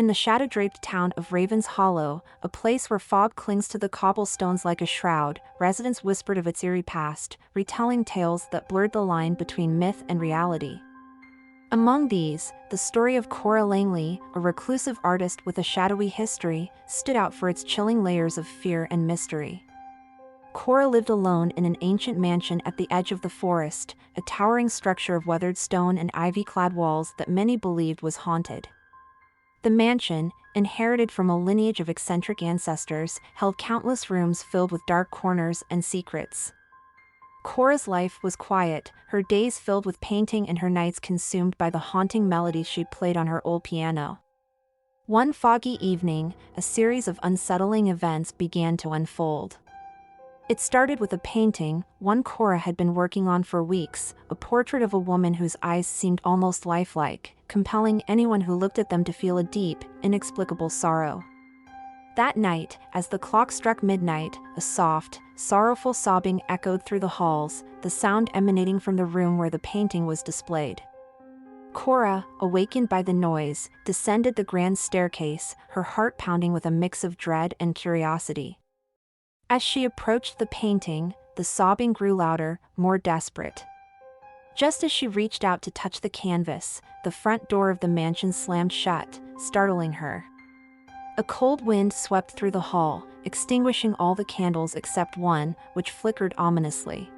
In the shadow-draped town of Raven's Hollow, a place where fog clings to the cobblestones like a shroud, residents whispered of its eerie past, retelling tales that blurred the line between myth and reality. Among these, the story of Cora Langley, a reclusive artist with a shadowy history, stood out for its chilling layers of fear and mystery. Cora lived alone in an ancient mansion at the edge of the forest, a towering structure of weathered stone and ivy-clad walls that many believed was haunted. The mansion, inherited from a lineage of eccentric ancestors, held countless rooms filled with dark corners and secrets. Cora's life was quiet, her days filled with painting and her nights consumed by the haunting melodies she played on her old piano. One foggy evening, a series of unsettling events began to unfold. It started with a painting, one Cora had been working on for weeks, a portrait of a woman whose eyes seemed almost lifelike, compelling anyone who looked at them to feel a deep, inexplicable sorrow. That night, as the clock struck midnight, a soft, sorrowful sobbing echoed through the halls, the sound emanating from the room where the painting was displayed. Cora, awakened by the noise, descended the grand staircase, her heart pounding with a mix of dread and curiosity. As she approached the painting, the sobbing grew louder, more desperate. Just as she reached out to touch the canvas, the front door of the mansion slammed shut, startling her. A cold wind swept through the hall, extinguishing all the candles except one, which flickered ominously.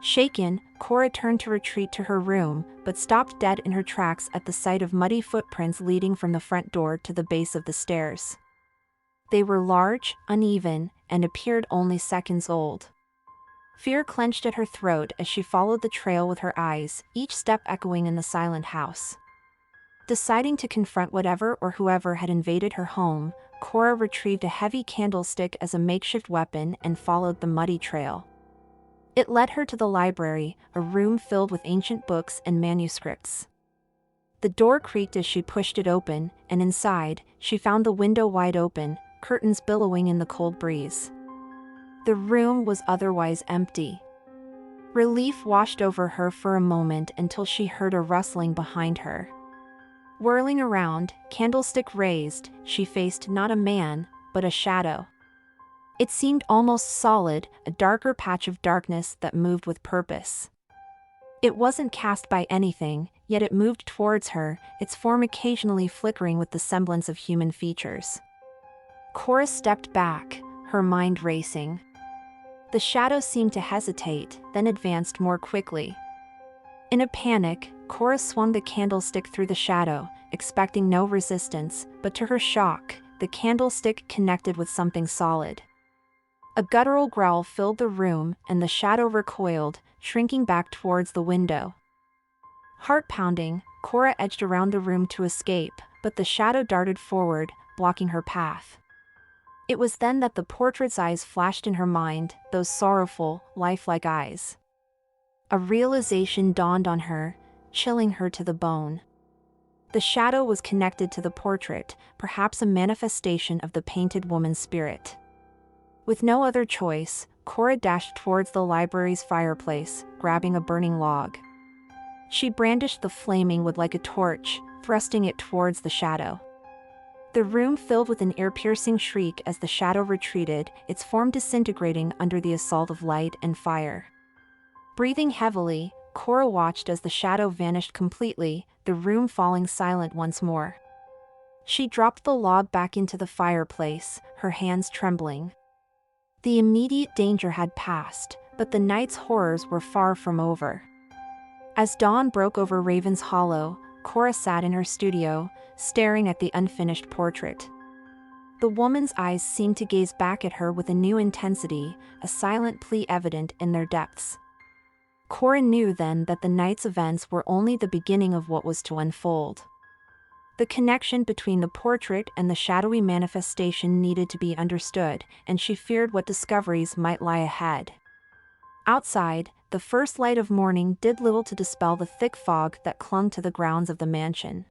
Shaken, Cora turned to retreat to her room, but stopped dead in her tracks at the sight of muddy footprints leading from the front door to the base of the stairs. They were large, uneven, and appeared only seconds old. Fear clenched at her throat as she followed the trail with her eyes, each step echoing in the silent house. Deciding to confront whatever or whoever had invaded her home, Cora retrieved a heavy candlestick as a makeshift weapon and followed the muddy trail. It led her to the library, a room filled with ancient books and manuscripts. The door creaked as she pushed it open, and inside, she found the window wide open, curtains billowing in the cold breeze. The room was otherwise empty. Relief washed over her for a moment until she heard a rustling behind her. Whirling around, candlestick raised, she faced not a man, but a shadow. It seemed almost solid, a darker patch of darkness that moved with purpose. It wasn't cast by anything, yet it moved towards her, its form occasionally flickering with the semblance of human features. Cora stepped back, her mind racing. The shadow seemed to hesitate, then advanced more quickly. In a panic, Cora swung the candlestick through the shadow, expecting no resistance, but to her shock, the candlestick connected with something solid. A guttural growl filled the room, and the shadow recoiled, shrinking back towards the window. Heart-pounding, Cora edged around the room to escape, but the shadow darted forward, blocking her path. It was then that the portrait's eyes flashed in her mind, those sorrowful, lifelike eyes. A realization dawned on her, chilling her to the bone. The shadow was connected to the portrait, perhaps a manifestation of the painted woman's spirit. With no other choice, Cora dashed towards the library's fireplace, grabbing a burning log. She brandished the flaming wood like a torch, thrusting it towards the shadow. The room filled with an ear-piercing shriek as the shadow retreated, its form disintegrating under the assault of light and fire. Breathing heavily, Cora watched as the shadow vanished completely, the room falling silent once more. She dropped the log back into the fireplace, her hands trembling. The immediate danger had passed, but the night's horrors were far from over. As dawn broke over Raven's Hollow, Cora sat in her studio, staring at the unfinished portrait. The woman's eyes seemed to gaze back at her with a new intensity, a silent plea evident in their depths. Cora knew then that the night's events were only the beginning of what was to unfold. The connection between the portrait and the shadowy manifestation needed to be understood, and she feared what discoveries might lie ahead. Outside, the first light of morning did little to dispel the thick fog that clung to the grounds of the mansion.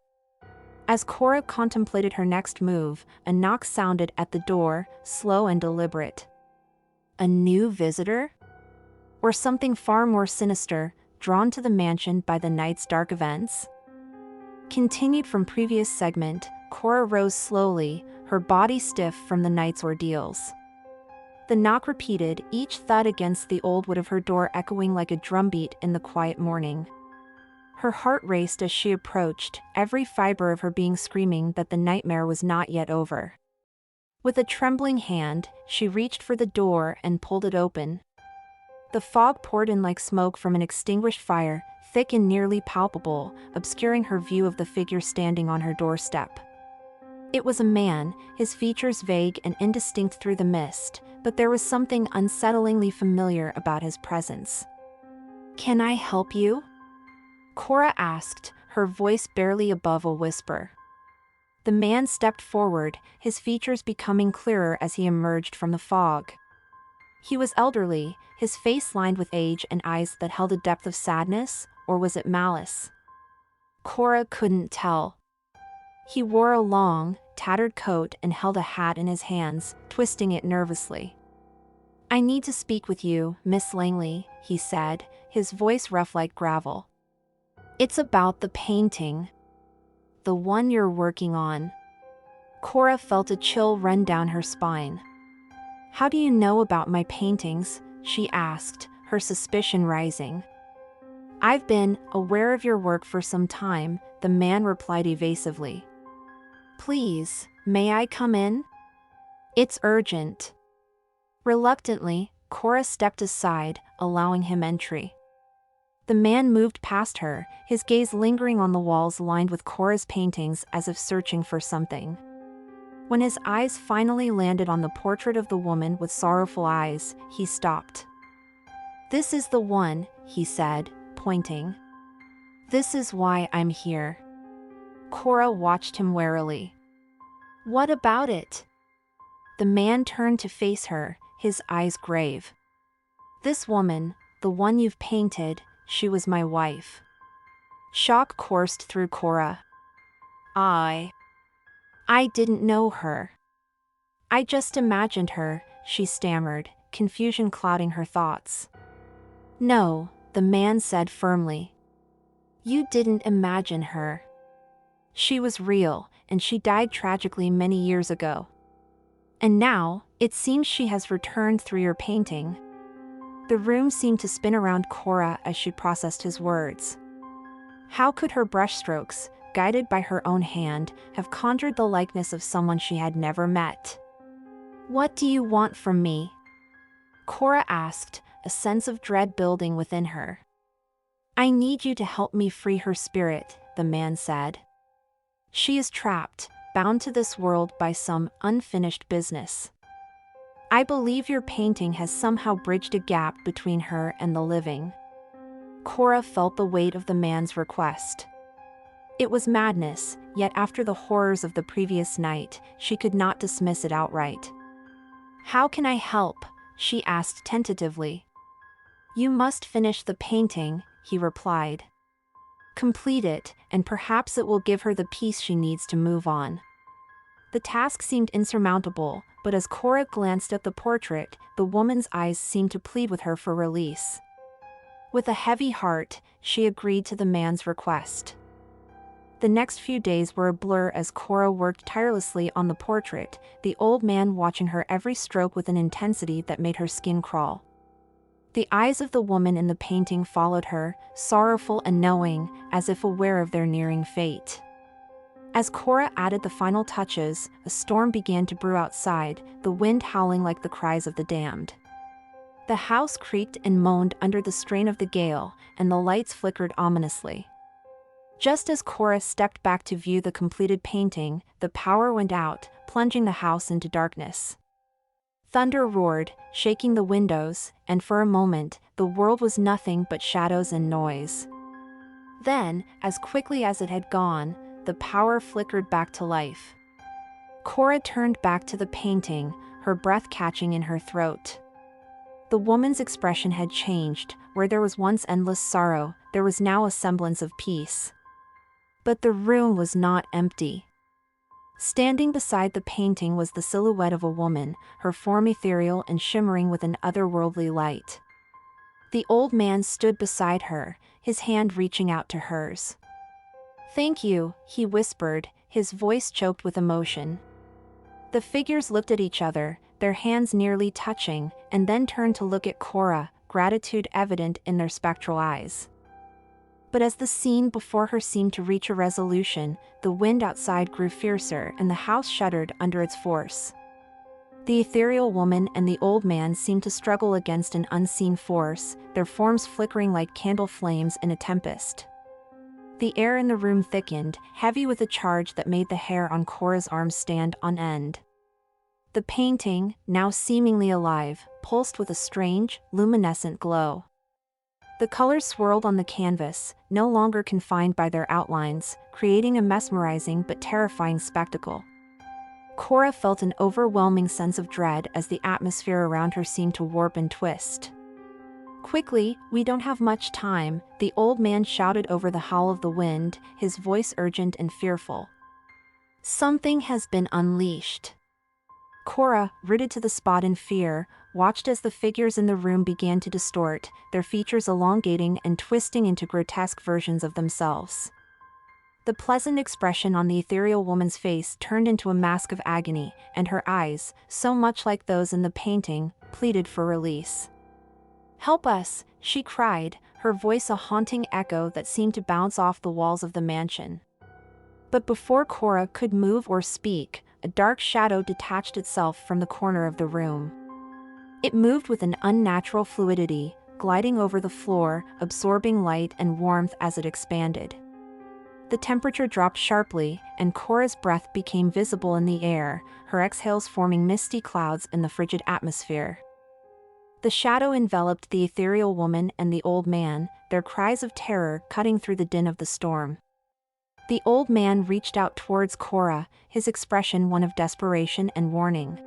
As Cora contemplated her next move, a knock sounded at the door, slow and deliberate. A new visitor? Or something far more sinister, drawn to the mansion by the night's dark events? Continued from previous segment, Cora rose slowly, her body stiff from the night's ordeals. The knock repeated, each thud against the old wood of her door echoing like a drumbeat in the quiet morning. Her heart raced as she approached, every fiber of her being screaming that the nightmare was not yet over. With a trembling hand, she reached for the door and pulled it open. The fog poured in like smoke from an extinguished fire, thick and nearly palpable, obscuring her view of the figure standing on her doorstep. It was a man, his features vague and indistinct through the mist, but there was something unsettlingly familiar about his presence. "Can I help you?" Cora asked, her voice barely above a whisper. The man stepped forward, his features becoming clearer as he emerged from the fog. He was elderly, his face lined with age and eyes that held a depth of sadness, or was it malice? Cora couldn't tell. He wore a long, tattered coat and held a hat in his hands, twisting it nervously. "I need to speak with you, Miss Langley," he said, his voice rough like gravel. "It's about the painting. The one you're working on." Cora felt a chill run down her spine. "How do you know about my paintings?" she asked, her suspicion rising. "I've been aware of your work for some time," the man replied evasively. "Please, may I come in? It's urgent." Reluctantly, Cora stepped aside, allowing him entry. The man moved past her, his gaze lingering on the walls lined with Cora's paintings as if searching for something. When his eyes finally landed on the portrait of the woman with sorrowful eyes, he stopped. "This is the one," he said, pointing. "This is why I'm here." Cora watched him warily. "What about it?" The man turned to face her, his eyes grave. "This woman, the one you've painted, she was my wife." Shock coursed through Cora. I didn't know her. I just imagined her," she stammered, confusion clouding her thoughts. "No," the man said firmly. "You didn't imagine her. She was real, and she died tragically many years ago. And now, it seems she has returned through your painting." The room seemed to spin around Cora as she processed his words. How could her brushstrokes, guided by her own hand, have conjured the likeness of someone she had never met? "What do you want from me?" Cora asked, a sense of dread building within her. "I need you to help me free her spirit," the man said. "She is trapped, bound to this world by some unfinished business. I believe your painting has somehow bridged a gap between her and the living." Cora felt the weight of the man's request. It was madness, yet after the horrors of the previous night, she could not dismiss it outright. "How can I help?" she asked tentatively. "You must finish the painting," he replied. "Complete it, and perhaps it will give her the peace she needs to move on." The task seemed insurmountable, but as Cora glanced at the portrait, the woman's eyes seemed to plead with her for release. With a heavy heart, she agreed to the man's request. The next few days were a blur as Cora worked tirelessly on the portrait, the old man watching her every stroke with an intensity that made her skin crawl. The eyes of the woman in the painting followed her, sorrowful and knowing, as if aware of their nearing fate. As Cora added the final touches, a storm began to brew outside, the wind howling like the cries of the damned. The house creaked and moaned under the strain of the gale, and the lights flickered ominously. Just as Cora stepped back to view the completed painting, the power went out, plunging the house into darkness. Thunder roared, shaking the windows, and for a moment, the world was nothing but shadows and noise. Then, as quickly as it had gone, the power flickered back to life. Cora turned back to the painting, her breath catching in her throat. The woman's expression had changed, where there was once endless sorrow, there was now a semblance of peace. But the room was not empty. Standing beside the painting was the silhouette of a woman, her form ethereal and shimmering with an otherworldly light. The old man stood beside her, his hand reaching out to hers. "Thank you," he whispered, his voice choked with emotion. The figures looked at each other, their hands nearly touching, and then turned to look at Cora, gratitude evident in their spectral eyes. But as the scene before her seemed to reach a resolution, the wind outside grew fiercer and the house shuddered under its force. The ethereal woman and the old man seemed to struggle against an unseen force, their forms flickering like candle flames in a tempest. The air in the room thickened, heavy with a charge that made the hair on Cora's arms stand on end. The painting, now seemingly alive, pulsed with a strange, luminescent glow. The colors swirled on the canvas, no longer confined by their outlines, creating a mesmerizing but terrifying spectacle. Cora felt an overwhelming sense of dread as the atmosphere around her seemed to warp and twist. "Quickly, we don't have much time," the old man shouted over the howl of the wind, his voice urgent and fearful. "Something has been unleashed." Cora, rooted to the spot in fear, watched as the figures in the room began to distort, their features elongating and twisting into grotesque versions of themselves. The pleasant expression on the ethereal woman's face turned into a mask of agony, and her eyes, so much like those in the painting, pleaded for release. "Help us," she cried, her voice a haunting echo that seemed to bounce off the walls of the mansion. But before Cora could move or speak, a dark shadow detached itself from the corner of the room. It moved with an unnatural fluidity, gliding over the floor, absorbing light and warmth as it expanded. The temperature dropped sharply, and Cora's breath became visible in the air, her exhales forming misty clouds in the frigid atmosphere. The shadow enveloped the ethereal woman and the old man, their cries of terror cutting through the din of the storm. The old man reached out towards Cora, his expression one of desperation and warning.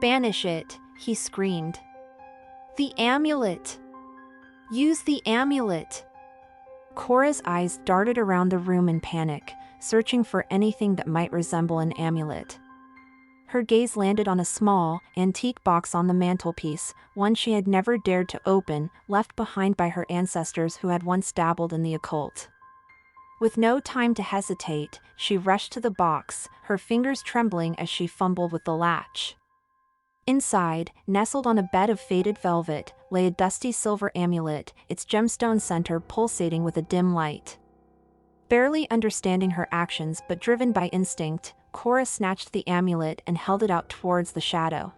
"Banish it," he screamed. "The amulet! Use the amulet!" Cora's eyes darted around the room in panic, searching for anything that might resemble an amulet. Her gaze landed on a small, antique box on the mantelpiece, one she had never dared to open, left behind by her ancestors who had once dabbled in the occult. With no time to hesitate, she rushed to the box, her fingers trembling as she fumbled with the latch. Inside, nestled on a bed of faded velvet, lay a dusty silver amulet, its gemstone center pulsating with a dim light. Barely understanding her actions but driven by instinct, Cora snatched the amulet and held it out towards the shadow.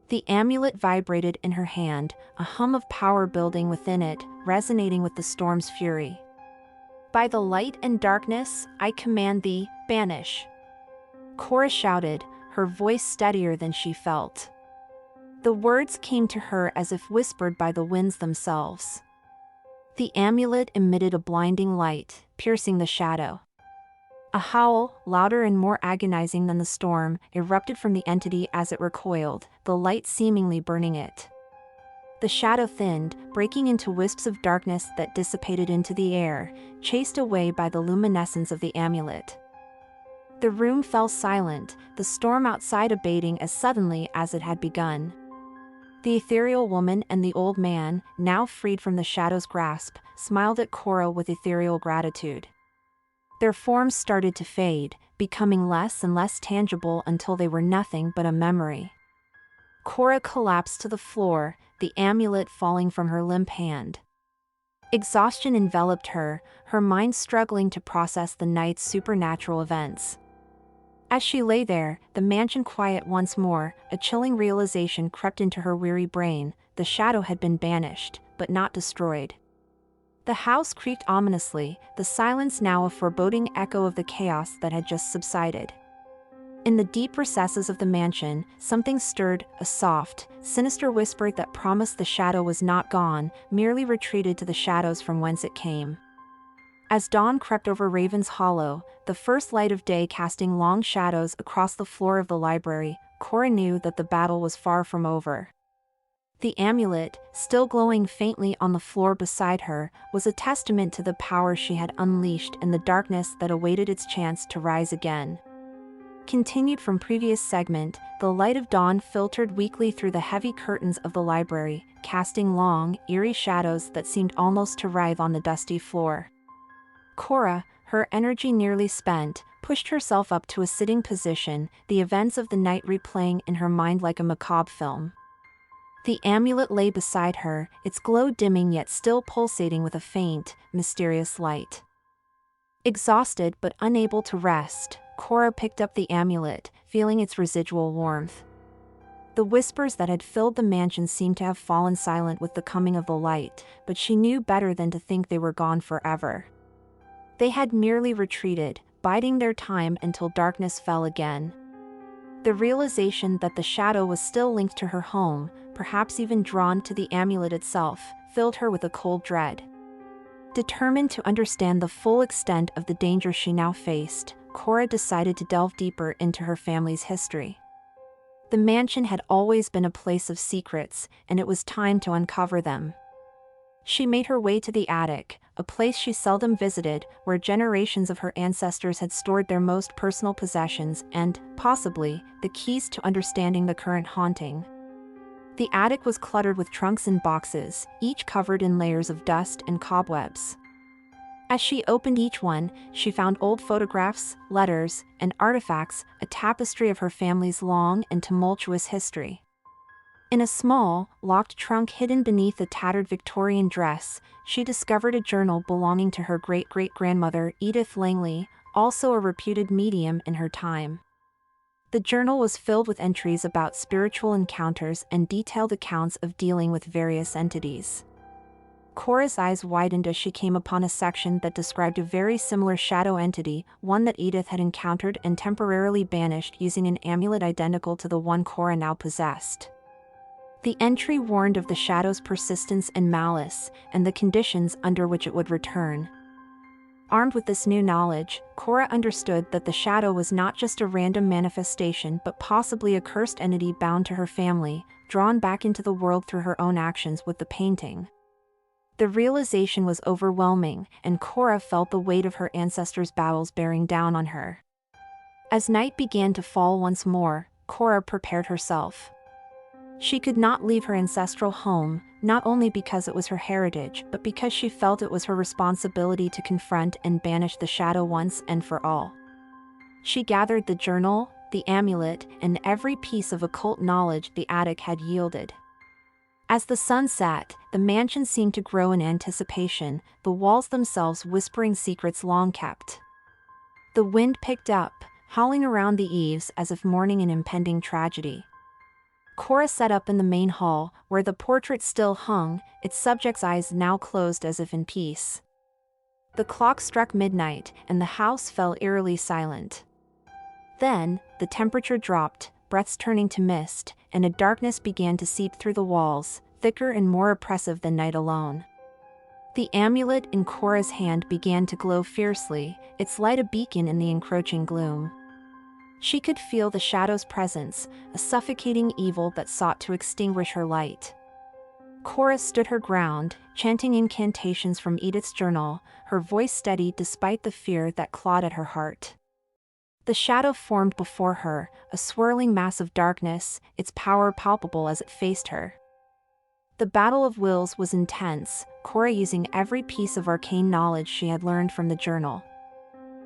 The amulet vibrated in her hand, a hum of power building within it, resonating with the storm's fury. "By the light and darkness, I command thee, banish!" Cora shouted, her voice steadier than she felt. The words came to her as if whispered by the winds themselves. The amulet emitted a blinding light, piercing the shadow. A howl, louder and more agonizing than the storm, erupted from the entity as it recoiled, the light seemingly burning it. The shadow thinned, breaking into wisps of darkness that dissipated into the air, chased away by the luminescence of the amulet. The room fell silent, the storm outside abating as suddenly as it had begun. The ethereal woman and the old man, now freed from the shadow's grasp, smiled at Cora with ethereal gratitude. Their forms started to fade, becoming less and less tangible until they were nothing but a memory. Cora collapsed to the floor, the amulet falling from her limp hand. Exhaustion enveloped her, her mind struggling to process the night's supernatural events. As she lay there, the mansion quiet once more, a chilling realization crept into her weary brain: the shadow had been banished, but not destroyed. The house creaked ominously, the silence now a foreboding echo of the chaos that had just subsided. In the deep recesses of the mansion, something stirred, a soft, sinister whisper that promised the shadow was not gone, merely retreated to the shadows from whence it came. As dawn crept over Raven's Hollow, the first light of day casting long shadows across the floor of the library, Cora knew that the battle was far from over. The amulet, still glowing faintly on the floor beside her, was a testament to the power she had unleashed in the darkness that awaited its chance to rise again. Continued from previous segment, the light of dawn filtered weakly through the heavy curtains of the library, casting long, eerie shadows that seemed almost to writhe on the dusty floor. Cora, her energy nearly spent, pushed herself up to a sitting position, the events of the night replaying in her mind like a macabre film. The amulet lay beside her, its glow dimming yet still pulsating with a faint, mysterious light. Exhausted but unable to rest, Cora picked up the amulet, feeling its residual warmth. The whispers that had filled the mansion seemed to have fallen silent with the coming of the light, but she knew better than to think they were gone forever. They had merely retreated, biding their time until darkness fell again. The realization that the shadow was still linked to her home, perhaps even drawn to the amulet itself, filled her with a cold dread. Determined to understand the full extent of the danger she now faced, Cora decided to delve deeper into her family's history. The mansion had always been a place of secrets, and it was time to uncover them. She made her way to the attic, a place she seldom visited, where generations of her ancestors had stored their most personal possessions and, possibly, the keys to understanding the current haunting. The attic was cluttered with trunks and boxes, each covered in layers of dust and cobwebs. As she opened each one, she found old photographs, letters, and artifacts, a tapestry of her family's long and tumultuous history. In a small, locked trunk hidden beneath a tattered Victorian dress, she discovered a journal belonging to her great-great-grandmother Edith Langley, also a reputed medium in her time. The journal was filled with entries about spiritual encounters and detailed accounts of dealing with various entities. Cora's eyes widened as she came upon a section that described a very similar shadow entity, one that Edith had encountered and temporarily banished using an amulet identical to the one Cora now possessed. The entry warned of the shadow's persistence and malice, and the conditions under which it would return. Armed with this new knowledge, Cora understood that the shadow was not just a random manifestation but possibly a cursed entity bound to her family, drawn back into the world through her own actions with the painting. The realization was overwhelming, and Cora felt the weight of her ancestors' battles bearing down on her. As night began to fall once more, Cora prepared herself. She could not leave her ancestral home, not only because it was her heritage, but because she felt it was her responsibility to confront and banish the shadow once and for all. She gathered the journal, the amulet, and every piece of occult knowledge the attic had yielded. As the sun set, the mansion seemed to grow in anticipation, the walls themselves whispering secrets long kept. The wind picked up, howling around the eaves as if mourning an impending tragedy. Cora sat up in the main hall, where the portrait still hung, its subject's eyes now closed as if in peace. The clock struck midnight, and the house fell eerily silent. Then, the temperature dropped, breaths turning to mist, and a darkness began to seep through the walls, thicker and more oppressive than night alone. The amulet in Cora's hand began to glow fiercely, its light a beacon in the encroaching gloom. She could feel the shadow's presence, a suffocating evil that sought to extinguish her light. Cora stood her ground, chanting incantations from Edith's journal, her voice steady despite the fear that clawed at her heart. The shadow formed before her, a swirling mass of darkness, its power palpable as it faced her. The battle of wills was intense, Cora using every piece of arcane knowledge she had learned from the journal.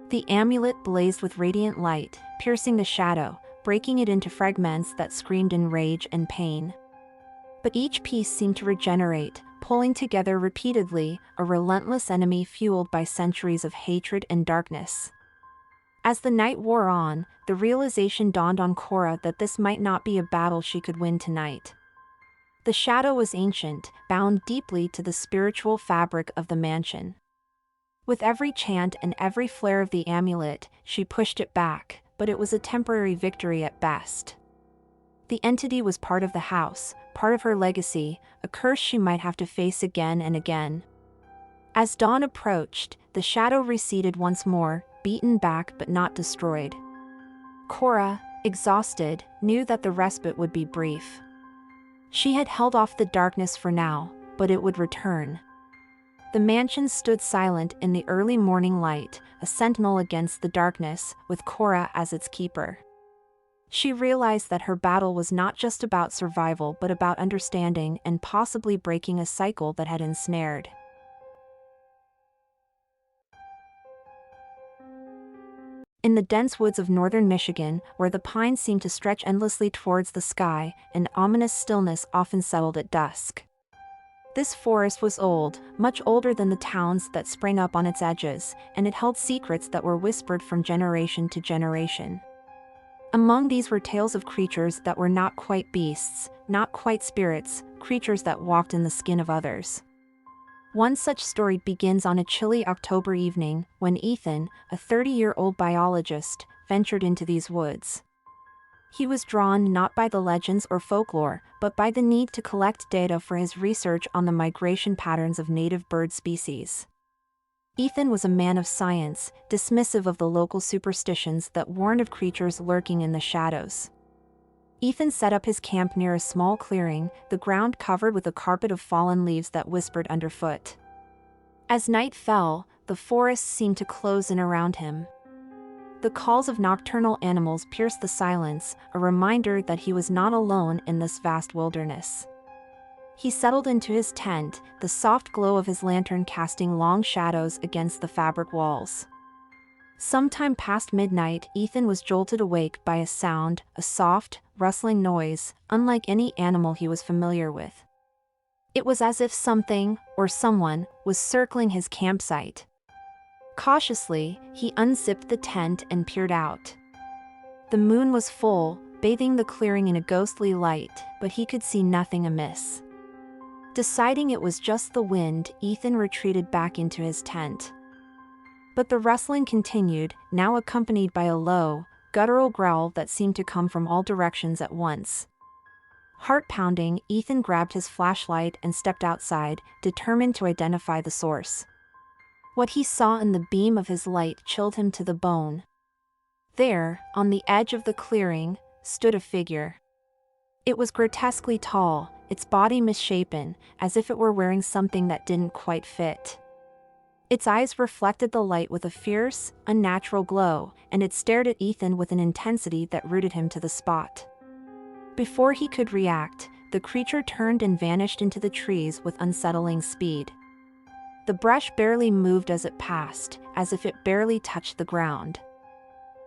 The amulet blazed with radiant light, piercing the shadow, breaking it into fragments that screamed in rage and pain. But each piece seemed to regenerate, pulling together repeatedly, a relentless enemy fueled by centuries of hatred and darkness. As the night wore on, the realization dawned on Cora that this might not be a battle she could win tonight. The shadow was ancient, bound deeply to the spiritual fabric of the mansion. With every chant and every flare of the amulet, she pushed it back, but it was a temporary victory at best. The entity was part of the house, part of her legacy, a curse she might have to face again and again. As dawn approached, the shadow receded once more, beaten back but not destroyed. Cora, exhausted, knew that the respite would be brief. She had held off the darkness for now, but it would return. The mansion stood silent in the early morning light, a sentinel against the darkness, with Cora as its keeper. She realized that her battle was not just about survival but about understanding and possibly breaking a cycle that had ensnared. In the dense woods of northern Michigan, where the pines seemed to stretch endlessly towards the sky, an ominous stillness often settled at dusk. This forest was old, much older than the towns that sprang up on its edges, and it held secrets that were whispered from generation to generation. Among these were tales of creatures that were not quite beasts, not quite spirits, creatures that walked in the skin of others. One such story begins on a chilly October evening, when Ethan, a 30-year-old biologist, ventured into these woods. He was drawn not by the legends or folklore, but by the need to collect data for his research on the migration patterns of native bird species. Ethan was a man of science, dismissive of the local superstitions that warned of creatures lurking in the shadows. Ethan set up his camp near a small clearing, the ground covered with a carpet of fallen leaves that whispered underfoot. As night fell, the forest seemed to close in around him. The calls of nocturnal animals pierced the silence, a reminder that he was not alone in this vast wilderness. He settled into his tent, the soft glow of his lantern casting long shadows against the fabric walls. Sometime past midnight, Ethan was jolted awake by a sound, a soft, rustling noise, unlike any animal he was familiar with. It was as if something, or someone, was circling his campsite. Cautiously, he unzipped the tent and peered out. The moon was full, bathing the clearing in a ghostly light, but he could see nothing amiss. Deciding it was just the wind, Ethan retreated back into his tent. But the rustling continued, now accompanied by a low, guttural growl that seemed to come from all directions at once. Heart-pounding, Ethan grabbed his flashlight and stepped outside, determined to identify the source. What he saw in the beam of his light chilled him to the bone. There, on the edge of the clearing, stood a figure. It was grotesquely tall, its body misshapen, as if it were wearing something that didn't quite fit. Its eyes reflected the light with a fierce, unnatural glow, and it stared at Ethan with an intensity that rooted him to the spot. Before he could react, the creature turned and vanished into the trees with unsettling speed. The brush barely moved as it passed, as if it barely touched the ground.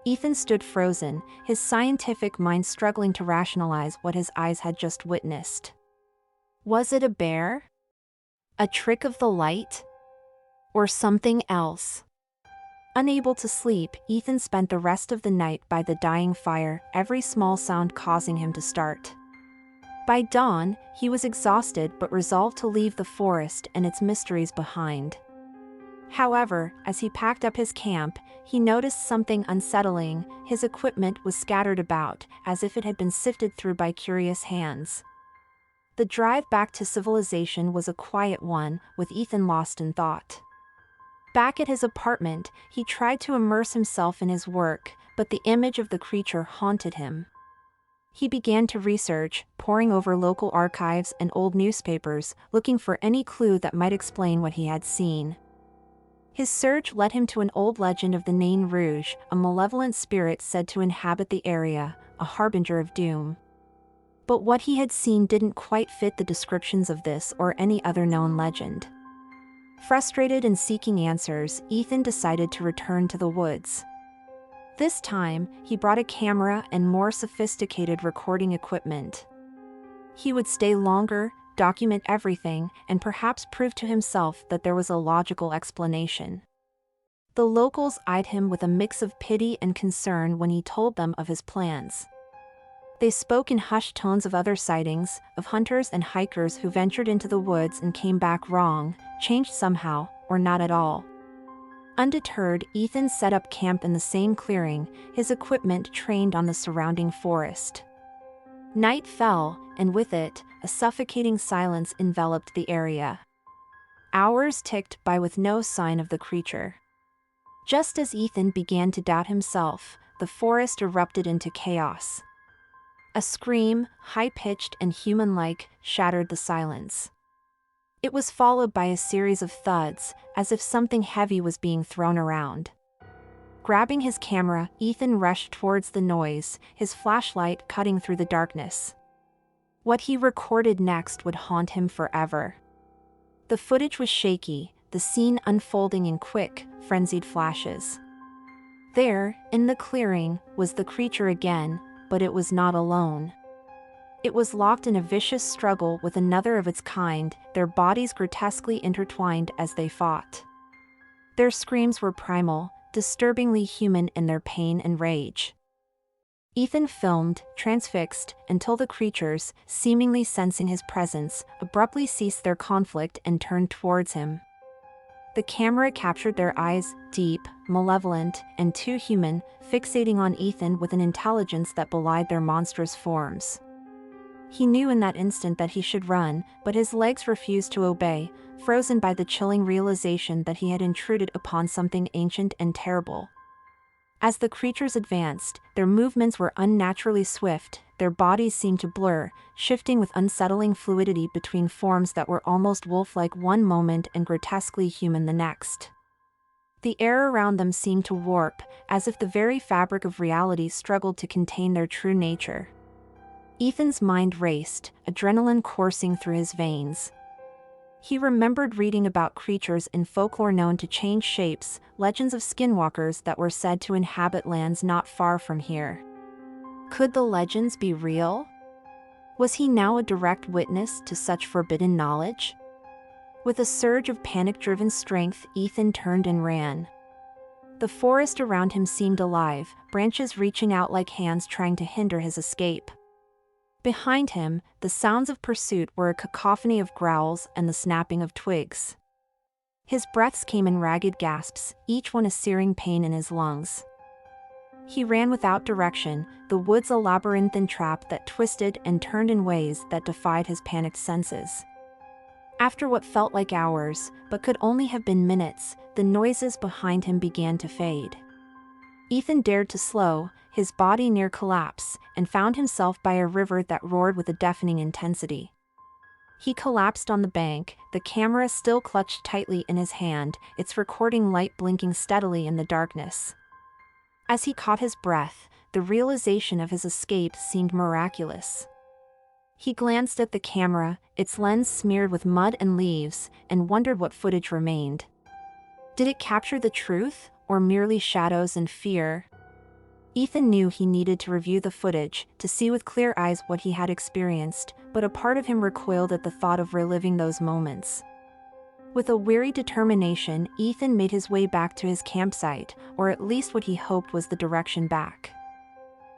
Ethan stood frozen, his scientific mind struggling to rationalize what his eyes had just witnessed. Was it a bear? A trick of the light? Or something else? Unable to sleep, Ethan spent the rest of the night by the dying fire, every small sound causing him to start. By dawn, he was exhausted but resolved to leave the forest and its mysteries behind. However, as he packed up his camp, he noticed something unsettling. His equipment was scattered about, as if it had been sifted through by curious hands. The drive back to civilization was a quiet one, with Ethan lost in thought. Back at his apartment, he tried to immerse himself in his work, but the image of the creature haunted him. He began to research, poring over local archives and old newspapers, looking for any clue that might explain what he had seen. His search led him to an old legend of the Nain Rouge, a malevolent spirit said to inhabit the area, a harbinger of doom. But what he had seen didn't quite fit the descriptions of this or any other known legend. Frustrated and seeking answers, Ethan decided to return to the woods. This time, he brought a camera and more sophisticated recording equipment. He would stay longer, document everything, and perhaps prove to himself that there was a logical explanation. The locals eyed him with a mix of pity and concern when he told them of his plans. They spoke in hushed tones of other sightings, of hunters and hikers who ventured into the woods and came back wrong, changed somehow, or not at all. Undeterred, Ethan set up camp in the same clearing, his equipment trained on the surrounding forest. Night fell, and with it, a suffocating silence enveloped the area. Hours ticked by with no sign of the creature. Just as Ethan began to doubt himself, the forest erupted into chaos. A scream, high-pitched and human-like, shattered the silence. It was followed by a series of thuds, as if something heavy was being thrown around. Grabbing his camera, Ethan rushed towards the noise, his flashlight cutting through the darkness. What he recorded next would haunt him forever. The footage was shaky, the scene unfolding in quick, frenzied flashes. There, in the clearing, was the creature again, but it was not alone. It was locked in a vicious struggle with another of its kind, their bodies grotesquely intertwined as they fought. Their screams were primal, disturbingly human in their pain and rage. Ethan filmed, transfixed, until the creatures, seemingly sensing his presence, abruptly ceased their conflict and turned towards him. The camera captured their eyes, deep, malevolent, and too human, fixating on Ethan with an intelligence that belied their monstrous forms. He knew in that instant that he should run, but his legs refused to obey, frozen by the chilling realization that he had intruded upon something ancient and terrible. As the creatures advanced, their movements were unnaturally swift, their bodies seemed to blur, shifting with unsettling fluidity between forms that were almost wolf-like one moment and grotesquely human the next. The air around them seemed to warp, as if the very fabric of reality struggled to contain their true nature. Ethan's mind raced, adrenaline coursing through his veins. He remembered reading about creatures in folklore known to change shapes, legends of skinwalkers that were said to inhabit lands not far from here. Could the legends be real? Was he now a direct witness to such forbidden knowledge? With a surge of panic-driven strength, Ethan turned and ran. The forest around him seemed alive, branches reaching out like hands trying to hinder his escape. Behind him, the sounds of pursuit were a cacophony of growls and the snapping of twigs. His breaths came in ragged gasps, each one a searing pain in his lungs. He ran without direction, the woods a labyrinthine trap that twisted and turned in ways that defied his panicked senses. After what felt like hours, but could only have been minutes, the noises behind him began to fade. Ethan dared to slow, his body near collapse, and found himself by a river that roared with a deafening intensity. He collapsed on the bank, the camera still clutched tightly in his hand, its recording light blinking steadily in the darkness. As he caught his breath, the realization of his escape seemed miraculous. He glanced at the camera, its lens smeared with mud and leaves, and wondered what footage remained. Did it capture the truth, or merely shadows and fear? Ethan knew he needed to review the footage, to see with clear eyes what he had experienced, but a part of him recoiled at the thought of reliving those moments. With a weary determination, Ethan made his way back to his campsite, or at least what he hoped was the direction back.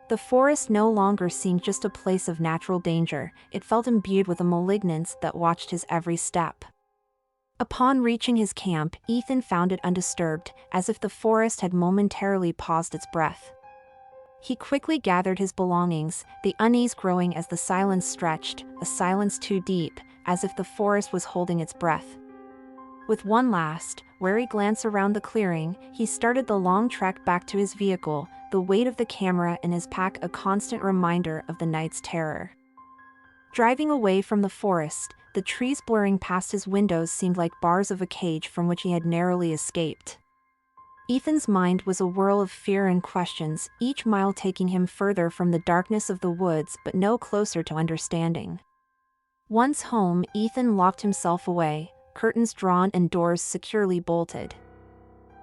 The forest no longer seemed just a place of natural danger, it felt imbued with a malignance that watched his every step. Upon reaching his camp, Ethan found it undisturbed, as if the forest had momentarily paused its breath. He quickly gathered his belongings, the unease growing as the silence stretched, a silence too deep, as if the forest was holding its breath. With one last, wary glance around the clearing, he started the long trek back to his vehicle, the weight of the camera in his pack a constant reminder of the night's terror. Driving away from the forest, the trees blurring past his windows seemed like bars of a cage from which he had narrowly escaped. Ethan's mind was a whirl of fear and questions, each mile taking him further from the darkness of the woods but no closer to understanding. Once home, Ethan locked himself away, curtains drawn and doors securely bolted.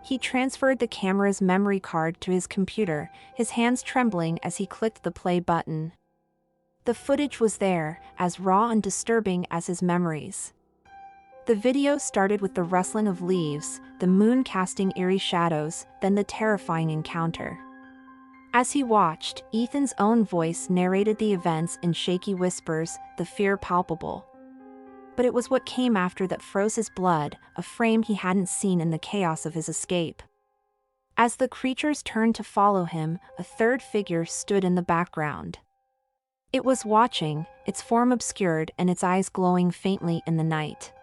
He transferred the camera's memory card to his computer, his hands trembling as he clicked the play button. The footage was there, as raw and disturbing as his memories. The video started with the rustling of leaves, the moon casting eerie shadows, then the terrifying encounter. As he watched, Ethan's own voice narrated the events in shaky whispers, the fear palpable. But it was what came after that froze his blood, a frame he hadn't seen in the chaos of his escape. As the creatures turned to follow him, a third figure stood in the background. It was watching, its form obscured and its eyes glowing faintly in the night.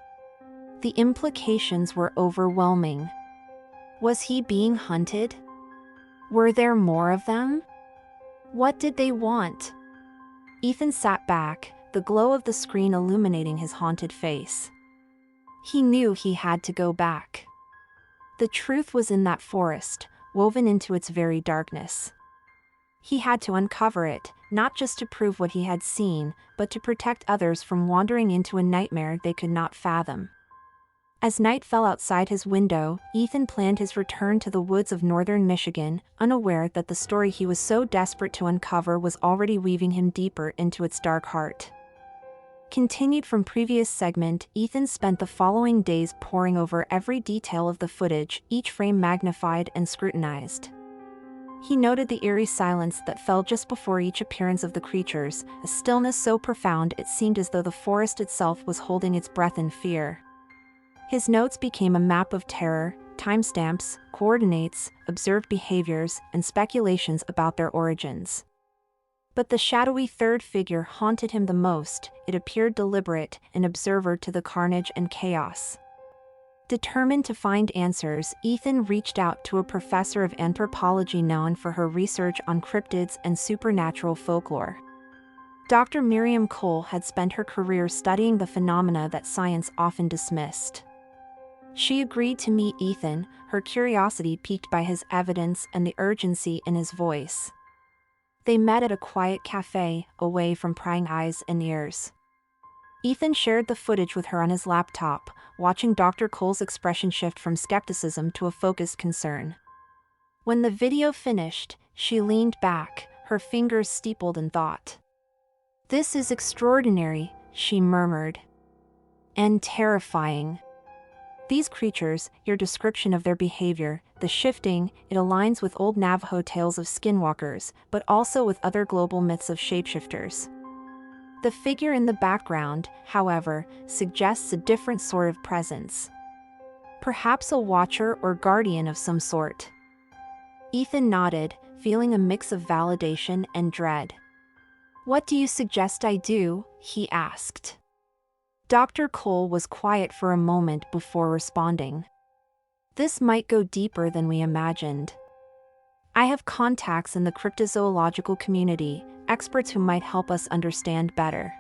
The implications were overwhelming. Was he being hunted? Were there more of them? What did they want? Ethan sat back, the glow of the screen illuminating his haunted face. He knew he had to go back. The truth was in that forest, woven into its very darkness. He had to uncover it, not just to prove what he had seen, but to protect others from wandering into a nightmare they could not fathom. As night fell outside his window, Ethan planned his return to the woods of northern Michigan, unaware that the story he was so desperate to uncover was already weaving him deeper into its dark heart. Continued from previous segment, Ethan spent the following days poring over every detail of the footage, each frame magnified and scrutinized. He noted the eerie silence that fell just before each appearance of the creatures, a stillness so profound it seemed as though the forest itself was holding its breath in fear. His notes became a map of terror, timestamps, coordinates, observed behaviors, and speculations about their origins. But the shadowy third figure haunted him the most. It appeared deliberate, an observer to the carnage and chaos. Determined to find answers, Ethan reached out to a professor of anthropology known for her research on cryptids and supernatural folklore. Dr. Miriam Cole had spent her career studying the phenomena that science often dismissed. She agreed to meet Ethan, her curiosity piqued by his evidence and the urgency in his voice. They met at a quiet cafe, away from prying eyes and ears. Ethan shared the footage with her on his laptop, watching Dr. Cole's expression shift from skepticism to a focused concern. When the video finished, she leaned back, her fingers steepled in thought. "This is extraordinary," she murmured. "And terrifying. These creatures, your description of their behavior, the shifting, it aligns with old Navajo tales of skinwalkers, but also with other global myths of shapeshifters. The figure in the background, however, suggests a different sort of presence. Perhaps a watcher or guardian of some sort." Ethan nodded, feeling a mix of validation and dread. "What do you suggest I do?" he asked. Dr. Cole was quiet for a moment before responding. "This might go deeper than we imagined. I have contacts in the cryptozoological community, experts who might help us understand better.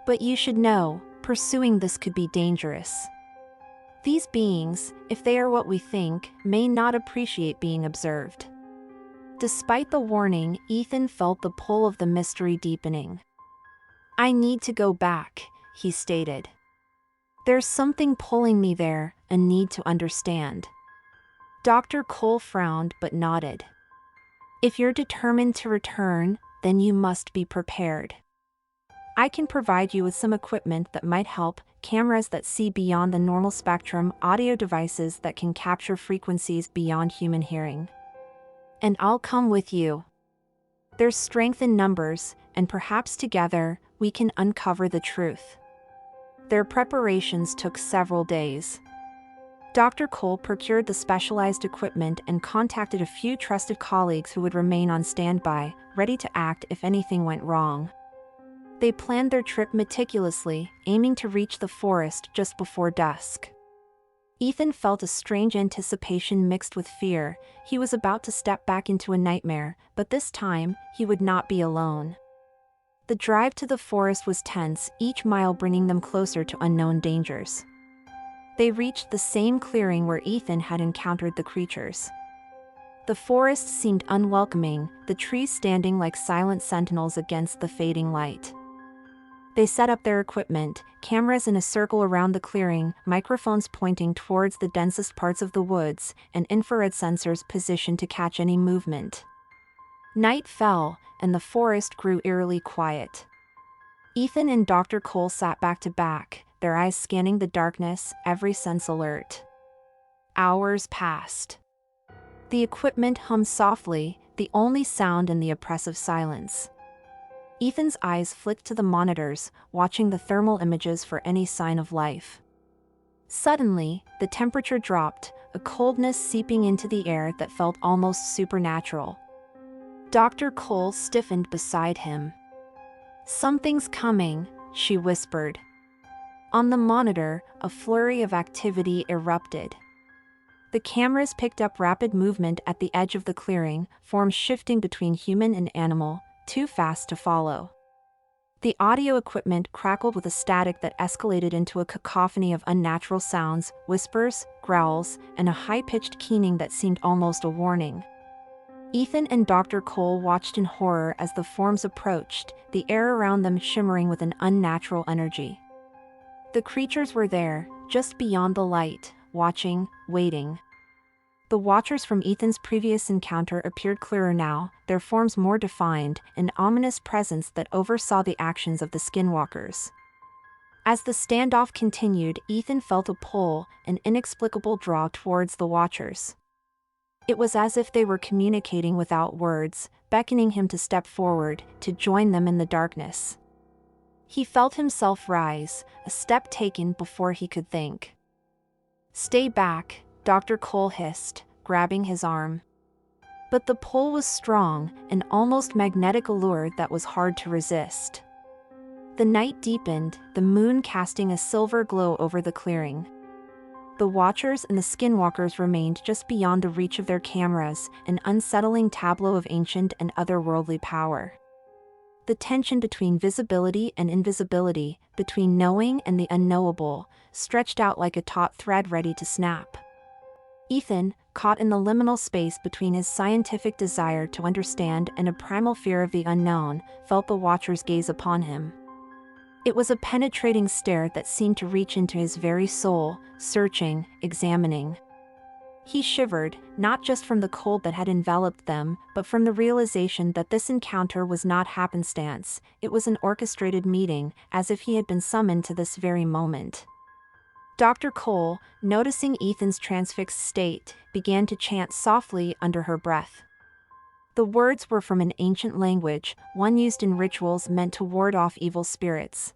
But you should know, pursuing this could be dangerous. These beings, if they are what we think, may not appreciate being observed." Despite the warning, Ethan felt the pull of the mystery deepening. "I need to go back," he stated. "There's something pulling me there, a need to understand." Dr. Cole frowned but nodded. "If you're determined to return, then you must be prepared. I can provide you with some equipment that might help, cameras that see beyond the normal spectrum, audio devices that can capture frequencies beyond human hearing. And I'll come with you. There's strength in numbers, and perhaps together, we can uncover the truth." Their preparations took several days. Dr. Cole procured the specialized equipment and contacted a few trusted colleagues who would remain on standby, ready to act if anything went wrong. They planned their trip meticulously, aiming to reach the forest just before dusk. Ethan felt a strange anticipation mixed with fear. He was about to step back into a nightmare, but this time, he would not be alone. The drive to the forest was tense, each mile bringing them closer to unknown dangers. They reached the same clearing where Ethan had encountered the creatures. The forest seemed unwelcoming, the trees standing like silent sentinels against the fading light. They set up their equipment, cameras in a circle around the clearing, microphones pointing towards the densest parts of the woods, and infrared sensors positioned to catch any movement. Night fell, and the forest grew eerily quiet. Ethan and Dr. Cole sat back to back, their eyes scanning the darkness, every sense alert. Hours passed. The equipment hummed softly, the only sound in the oppressive silence. Ethan's eyes flicked to the monitors, watching the thermal images for any sign of life. Suddenly, the temperature dropped, a coldness seeping into the air that felt almost supernatural. Dr. Cole stiffened beside him. "Something's coming," she whispered. On the monitor, a flurry of activity erupted. The cameras picked up rapid movement at the edge of the clearing, forms shifting between human and animal, too fast to follow. The audio equipment crackled with a static that escalated into a cacophony of unnatural sounds, whispers, growls, and a high-pitched keening that seemed almost a warning. Ethan and Dr. Cole watched in horror as the forms approached, the air around them shimmering with an unnatural energy. The creatures were there, just beyond the light, watching, waiting. The watchers from Ethan's previous encounter appeared clearer now, their forms more defined, an ominous presence that oversaw the actions of the skinwalkers. As the standoff continued, Ethan felt a pull, an inexplicable draw towards the watchers. It was as if they were communicating without words, beckoning him to step forward, to join them in the darkness. He felt himself rise, a step taken before he could think. "Stay back," Dr. Cole hissed, grabbing his arm. But the pull was strong, an almost magnetic allure that was hard to resist. The night deepened, the moon casting a silver glow over the clearing. The watchers and the skinwalkers remained just beyond the reach of their cameras, an unsettling tableau of ancient and otherworldly power. The tension between visibility and invisibility, between knowing and the unknowable, stretched out like a taut thread ready to snap. Ethan, caught in the liminal space between his scientific desire to understand and a primal fear of the unknown, felt the watcher's gaze upon him. It was a penetrating stare that seemed to reach into his very soul, searching, examining. He shivered, not just from the cold that had enveloped them, but from the realization that this encounter was not happenstance, it was an orchestrated meeting, as if he had been summoned to this very moment. Dr. Cole, noticing Ethan's transfixed state, began to chant softly under her breath. The words were from an ancient language, one used in rituals meant to ward off evil spirits.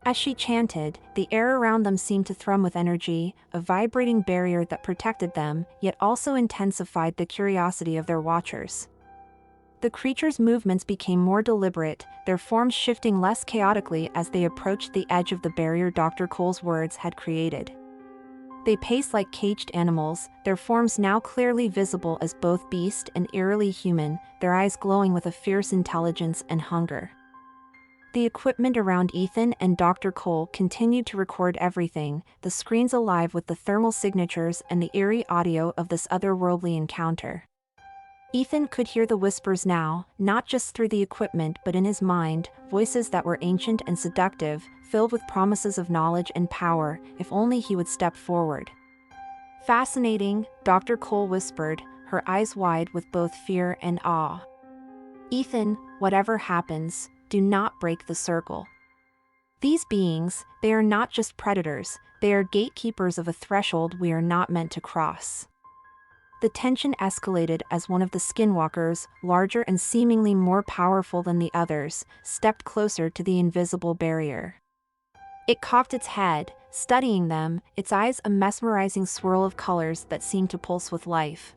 As she chanted, the air around them seemed to thrum with energy, a vibrating barrier that protected them, yet also intensified the curiosity of their watchers. The creatures' movements became more deliberate, their forms shifting less chaotically as they approached the edge of the barrier Dr. Cole's words had created. They paced like caged animals, their forms now clearly visible as both beast and eerily human, their eyes glowing with a fierce intelligence and hunger. The equipment around Ethan and Dr. Cole continued to record everything, the screens alive with the thermal signatures and the eerie audio of this otherworldly encounter. Ethan could hear the whispers now, not just through the equipment but in his mind, voices that were ancient and seductive, filled with promises of knowledge and power, if only he would step forward. "Fascinating," Dr. Cole whispered, her eyes wide with both fear and awe. "Ethan, whatever happens, do not break the circle. These beings, they are not just predators, they are gatekeepers of a threshold we are not meant to cross." The tension escalated as one of the skinwalkers, larger and seemingly more powerful than the others, stepped closer to the invisible barrier. It cocked its head, studying them, its eyes a mesmerizing swirl of colors that seemed to pulse with life.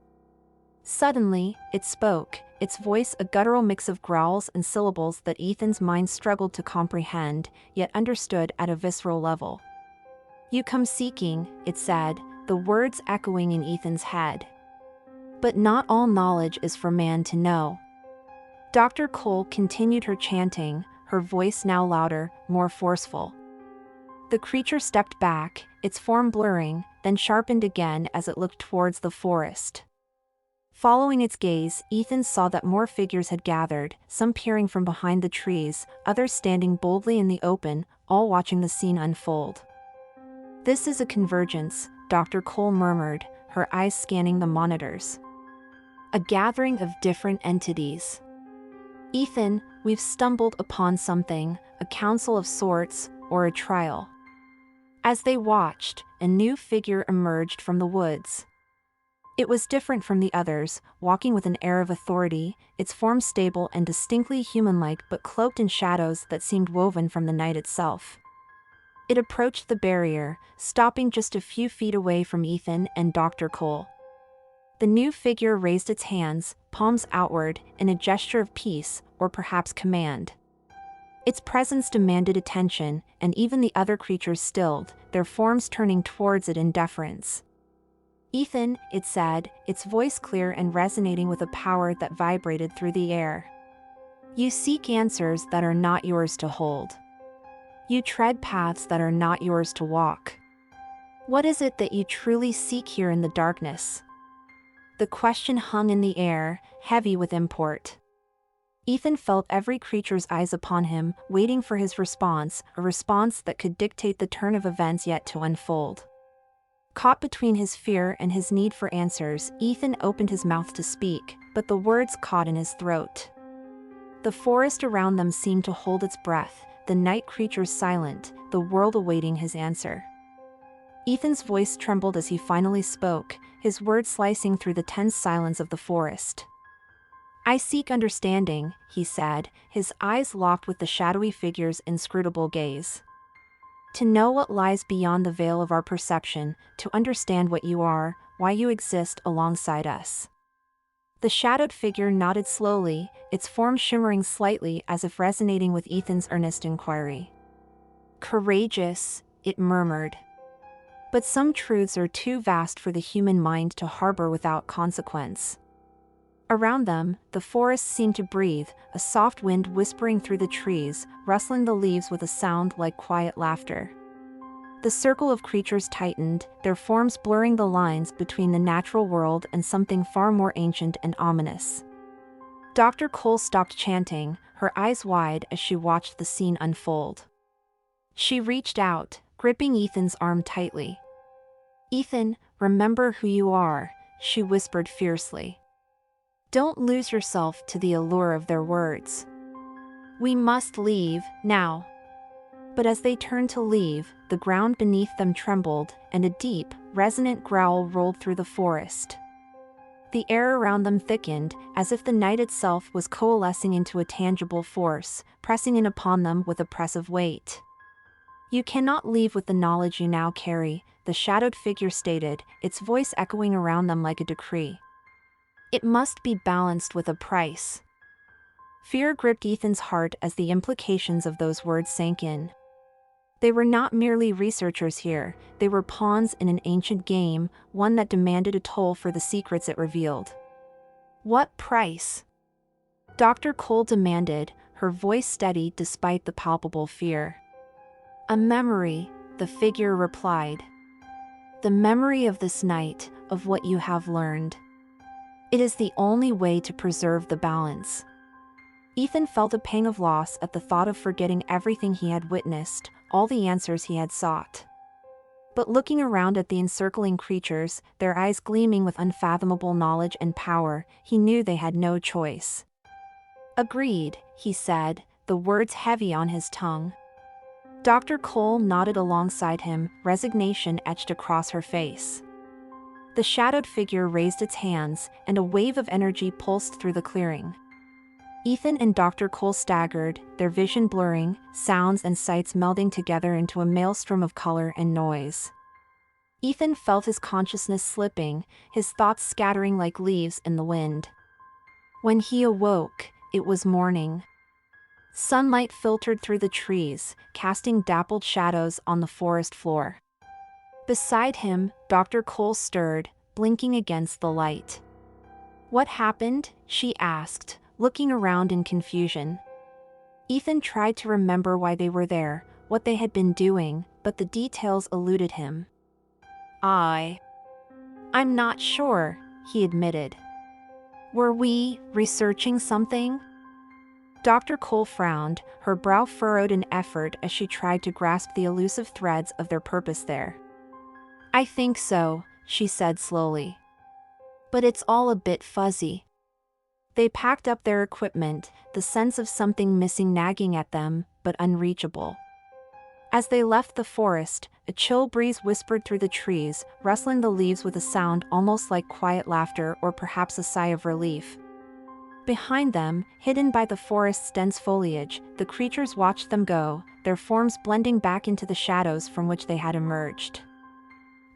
Suddenly, it spoke, its voice a guttural mix of growls and syllables that Ethan's mind struggled to comprehend, yet understood at a visceral level. "You come seeking," it said, the words echoing in Ethan's head. "But not all knowledge is for man to know." Dr. Cole continued her chanting, her voice now louder, more forceful. The creature stepped back, its form blurring, then sharpened again as it looked towards the forest. Following its gaze, Ethan saw that more figures had gathered, some peering from behind the trees, others standing boldly in the open, all watching the scene unfold. "This is a convergence," Dr. Cole murmured, her eyes scanning the monitors. "A gathering of different entities. Ethan, we've stumbled upon something, a council of sorts, or a trial." As they watched, a new figure emerged from the woods. It was different from the others, walking with an air of authority, its form stable and distinctly human-like but cloaked in shadows that seemed woven from the night itself. It approached the barrier, stopping just a few feet away from Ethan and Dr. Cole. The new figure raised its hands, palms outward, in a gesture of peace, or perhaps command. Its presence demanded attention, and even the other creatures stilled, their forms turning towards it in deference. "Ethan," it said, its voice clear and resonating with a power that vibrated through the air. "You seek answers that are not yours to hold. You tread paths that are not yours to walk. What is it that you truly seek here in the darkness?" The question hung in the air, heavy with import. Ethan felt every creature's eyes upon him, waiting for his response, a response that could dictate the turn of events yet to unfold. Caught between his fear and his need for answers, Ethan opened his mouth to speak, but the words caught in his throat. The forest around them seemed to hold its breath, the night creatures silent, the world awaiting his answer. Ethan's voice trembled as he finally spoke, his words slicing through the tense silence of the forest. "I seek understanding," he said, his eyes locked with the shadowy figure's inscrutable gaze. "To know what lies beyond the veil of our perception, to understand what you are, why you exist alongside us." The shadowed figure nodded slowly, its form shimmering slightly as if resonating with Ethan's earnest inquiry. "Courageous," it murmured. "But some truths are too vast for the human mind to harbor without consequence." Around them, the forest seemed to breathe, a soft wind whispering through the trees, rustling the leaves with a sound like quiet laughter. The circle of creatures tightened, their forms blurring the lines between the natural world and something far more ancient and ominous. Dr. Cole stopped chanting, her eyes wide as she watched the scene unfold. She reached out, gripping Ethan's arm tightly. "Ethan, remember who you are," she whispered fiercely. "Don't lose yourself to the allure of their words. We must leave, now." But as they turned to leave, the ground beneath them trembled, and a deep, resonant growl rolled through the forest. The air around them thickened, as if the night itself was coalescing into a tangible force, pressing in upon them with oppressive weight. "You cannot leave with the knowledge you now carry," the shadowed figure stated, its voice echoing around them like a decree. "It must be balanced with a price." Fear gripped Ethan's heart as the implications of those words sank in. They were not merely researchers here, they were pawns in an ancient game, one that demanded a toll for the secrets it revealed. "What price?" Dr. Cole demanded, her voice steady despite the palpable fear. "A memory," the figure replied. "The memory of this night, of what you have learned. It is the only way to preserve the balance." Ethan felt a pang of loss at the thought of forgetting everything he had witnessed, all the answers he had sought. But looking around at the encircling creatures, their eyes gleaming with unfathomable knowledge and power, he knew they had no choice. "Agreed," he said, the words heavy on his tongue. Dr. Cole nodded alongside him, resignation etched across her face. The shadowed figure raised its hands, and a wave of energy pulsed through the clearing. Ethan and Dr. Cole staggered, their vision blurring, sounds and sights melding together into a maelstrom of color and noise. Ethan felt his consciousness slipping, his thoughts scattering like leaves in the wind. When he awoke, it was morning. Sunlight filtered through the trees, casting dappled shadows on the forest floor. Beside him, Dr. Cole stirred, blinking against the light. "What happened?" she asked, looking around in confusion. Ethan tried to remember why they were there, what they had been doing, but the details eluded him. I'm not sure," he admitted. "Were we researching something?" Dr. Cole frowned, her brow furrowed in effort as she tried to grasp the elusive threads of their purpose there. "I think so," she said slowly. "But it's all a bit fuzzy." They packed up their equipment, the sense of something missing nagging at them, but unreachable. As they left the forest, a chill breeze whispered through the trees, rustling the leaves with a sound almost like quiet laughter or perhaps a sigh of relief. Behind them, hidden by the forest's dense foliage, the creatures watched them go, their forms blending back into the shadows from which they had emerged.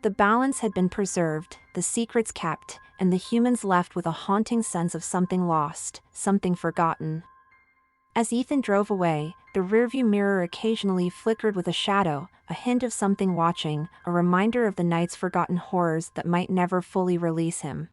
The balance had been preserved, the secrets kept, and the humans left with a haunting sense of something lost, something forgotten. As Ethan drove away, the rearview mirror occasionally flickered with a shadow, a hint of something watching, a reminder of the night's forgotten horrors that might never fully release him.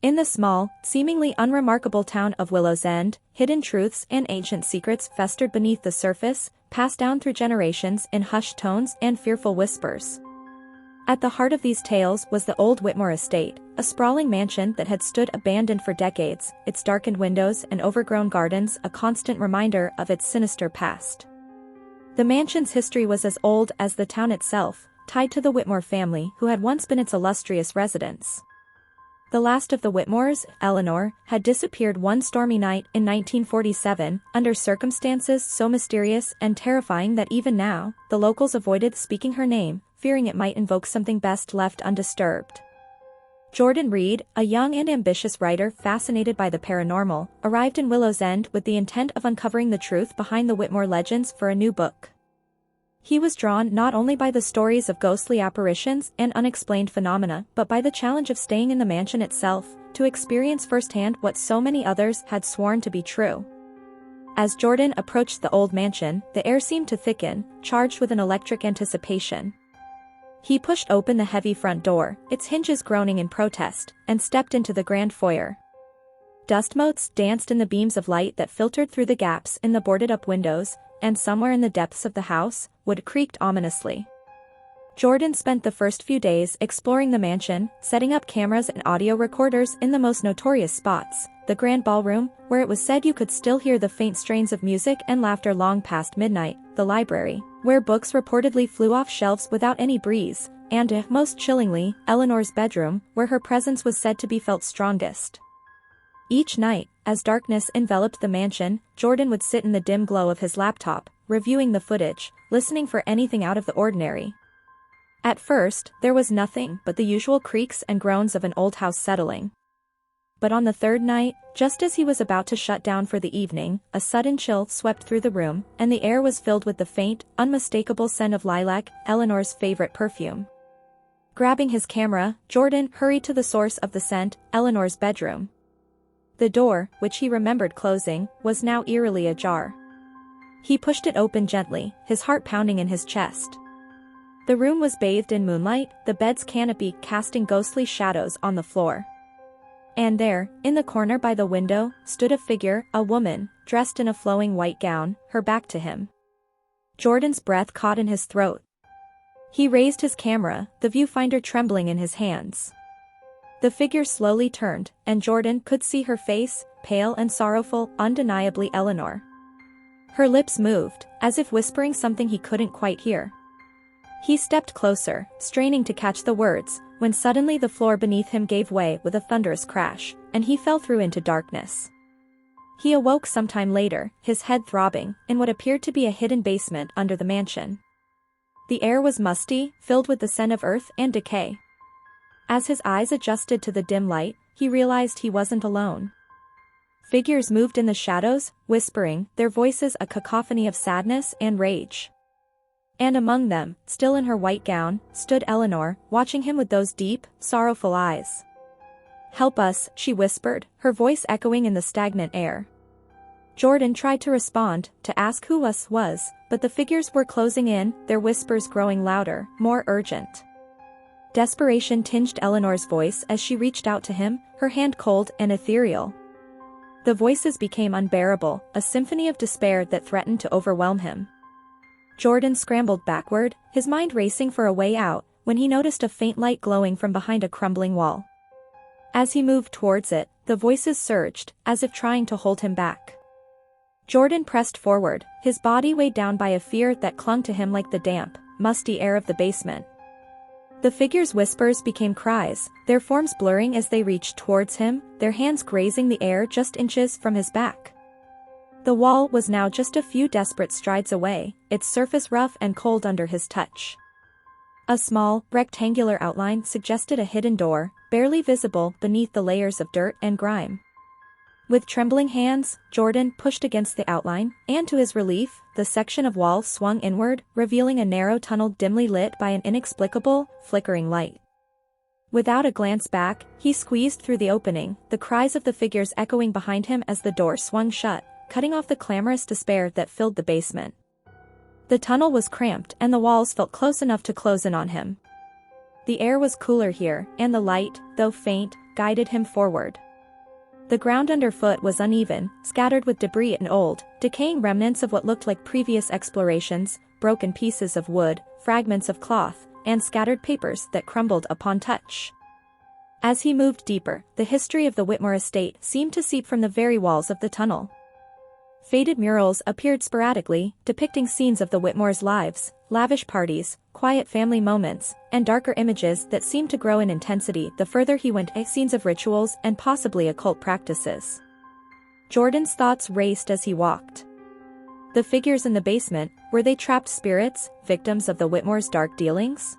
In the small, seemingly unremarkable town of Willow's End, hidden truths and ancient secrets festered beneath the surface, passed down through generations in hushed tones and fearful whispers. At the heart of these tales was the old Whitmore estate, a sprawling mansion that had stood abandoned for decades, its darkened windows and overgrown gardens a constant reminder of its sinister past. The mansion's history was as old as the town itself, tied to the Whitmore family who had once been its illustrious residents. The last of the Whitmores, Eleanor, had disappeared one stormy night in 1947, under circumstances so mysterious and terrifying that even now, the locals avoided speaking her name, fearing it might invoke something best left undisturbed. Jordan Reed, a young and ambitious writer fascinated by the paranormal, arrived in Willow's End with the intent of uncovering the truth behind the Whitmore legends for a new book. He was drawn not only by the stories of ghostly apparitions and unexplained phenomena but by the challenge of staying in the mansion itself, to experience firsthand what so many others had sworn to be true. As Jordan approached the old mansion, the air seemed to thicken, charged with an electric anticipation. He pushed open the heavy front door, its hinges groaning in protest, and stepped into the grand foyer. Dust motes danced in the beams of light that filtered through the gaps in the boarded-up windows, and somewhere in the depths of the house, wood creaked ominously. Jordan spent the first few days exploring the mansion, setting up cameras and audio recorders in the most notorious spots, the grand ballroom, where it was said you could still hear the faint strains of music and laughter long past midnight, the library, where books reportedly flew off shelves without any breeze, and, most chillingly, Eleanor's bedroom, where her presence was said to be felt strongest. Each night, as darkness enveloped the mansion, Jordan would sit in the dim glow of his laptop, reviewing the footage, listening for anything out of the ordinary. At first, there was nothing but the usual creaks and groans of an old house settling. But on the third night, just as he was about to shut down for the evening, a sudden chill swept through the room, and the air was filled with the faint, unmistakable scent of lilac, Eleanor's favorite perfume. Grabbing his camera, Jordan hurried to the source of the scent, Eleanor's bedroom. The door, which he remembered closing, was now eerily ajar. He pushed it open gently, his heart pounding in his chest. The room was bathed in moonlight, the bed's canopy casting ghostly shadows on the floor. And there, in the corner by the window, stood a figure, a woman, dressed in a flowing white gown, her back to him. Jordan's breath caught in his throat. He raised his camera, the viewfinder trembling in his hands. The figure slowly turned, and Jordan could see her face, pale and sorrowful, undeniably Eleanor. Her lips moved, as if whispering something he couldn't quite hear. He stepped closer, straining to catch the words, when suddenly the floor beneath him gave way with a thunderous crash, and he fell through into darkness. He awoke sometime later, his head throbbing, in what appeared to be a hidden basement under the mansion. The air was musty, filled with the scent of earth and decay. As his eyes adjusted to the dim light, he realized he wasn't alone. Figures moved in the shadows, whispering, their voices a cacophony of sadness and rage. And among them, still in her white gown, stood Eleanor, watching him with those deep, sorrowful eyes. "Help us," she whispered, her voice echoing in the stagnant air. Jordan tried to respond, to ask who us was, but the figures were closing in, their whispers growing louder, more urgent. Desperation tinged Eleanor's voice as she reached out to him, her hand cold and ethereal. The voices became unbearable, a symphony of despair that threatened to overwhelm him. Jordan scrambled backward, his mind racing for a way out, when he noticed a faint light glowing from behind a crumbling wall. As he moved towards it, the voices surged, as if trying to hold him back. Jordan pressed forward, his body weighed down by a fear that clung to him like the damp, musty air of the basement. The figures' whispers became cries, their forms blurring as they reached towards him, their hands grazing the air just inches from his back. The wall was now just a few desperate strides away, its surface rough and cold under his touch. A small, rectangular outline suggested a hidden door, barely visible beneath the layers of dirt and grime. With trembling hands, Jordan pushed against the outline, and to his relief, the section of wall swung inward, revealing a narrow tunnel dimly lit by an inexplicable, flickering light. Without a glance back, he squeezed through the opening, the cries of the figures echoing behind him as the door swung shut, cutting off the clamorous despair that filled the basement. The tunnel was cramped and the walls felt close enough to close in on him. The air was cooler here, and the light, though faint, guided him forward. The ground underfoot was uneven, scattered with debris and old, decaying remnants of what looked like previous explorations, broken pieces of wood, fragments of cloth, and scattered papers that crumbled upon touch. As he moved deeper, the history of the Whitmore estate seemed to seep from the very walls of the tunnel. Faded murals appeared sporadically, depicting scenes of the Whitmores' lives, lavish parties, quiet family moments, and darker images that seemed to grow in intensity the further he went, scenes of rituals and possibly occult practices. Jordan's thoughts raced as he walked. The figures in the basement, were they trapped spirits, victims of the Whitmores' dark dealings?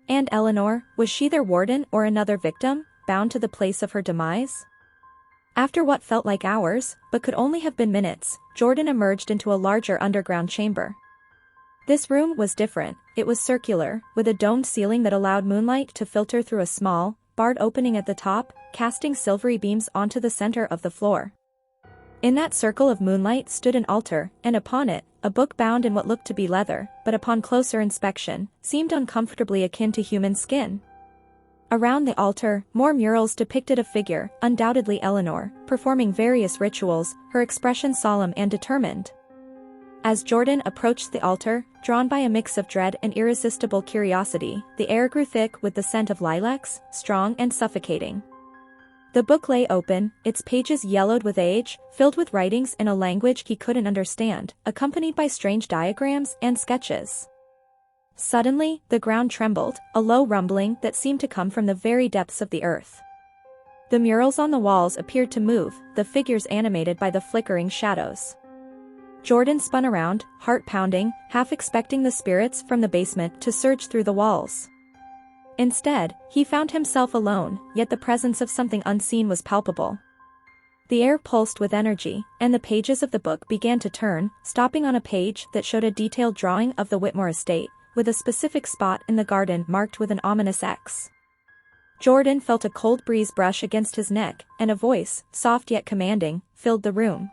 And Eleanor, was she their warden or another victim, bound to the place of her demise? After what felt like hours, but could only have been minutes, Jordan emerged into a larger underground chamber. This room was different. It was circular, with a domed ceiling that allowed moonlight to filter through a small, barred opening at the top, casting silvery beams onto the center of the floor. In that circle of moonlight stood an altar, and upon it, a book bound in what looked to be leather, but upon closer inspection, seemed uncomfortably akin to human skin. Around the altar, more murals depicted a figure, undoubtedly Eleanor, performing various rituals, her expression solemn and determined. As Jordan approached the altar, drawn by a mix of dread and irresistible curiosity, the air grew thick with the scent of lilacs, strong and suffocating. The book lay open, its pages yellowed with age, filled with writings in a language he couldn't understand, accompanied by strange diagrams and sketches. Suddenly, the ground trembled, a low rumbling that seemed to come from the very depths of the earth. The murals on the walls appeared to move, the figures animated by the flickering shadows. Jordan spun around, heart pounding, half expecting the spirits from the basement to surge through the walls. Instead, he found himself alone, yet the presence of something unseen was palpable. The air pulsed with energy, and the pages of the book began to turn, stopping on a page that showed a detailed drawing of the Whitmore estate, with a specific spot in the garden marked with an ominous X. Jordan felt a cold breeze brush against his neck, and a voice, soft yet commanding, filled the room.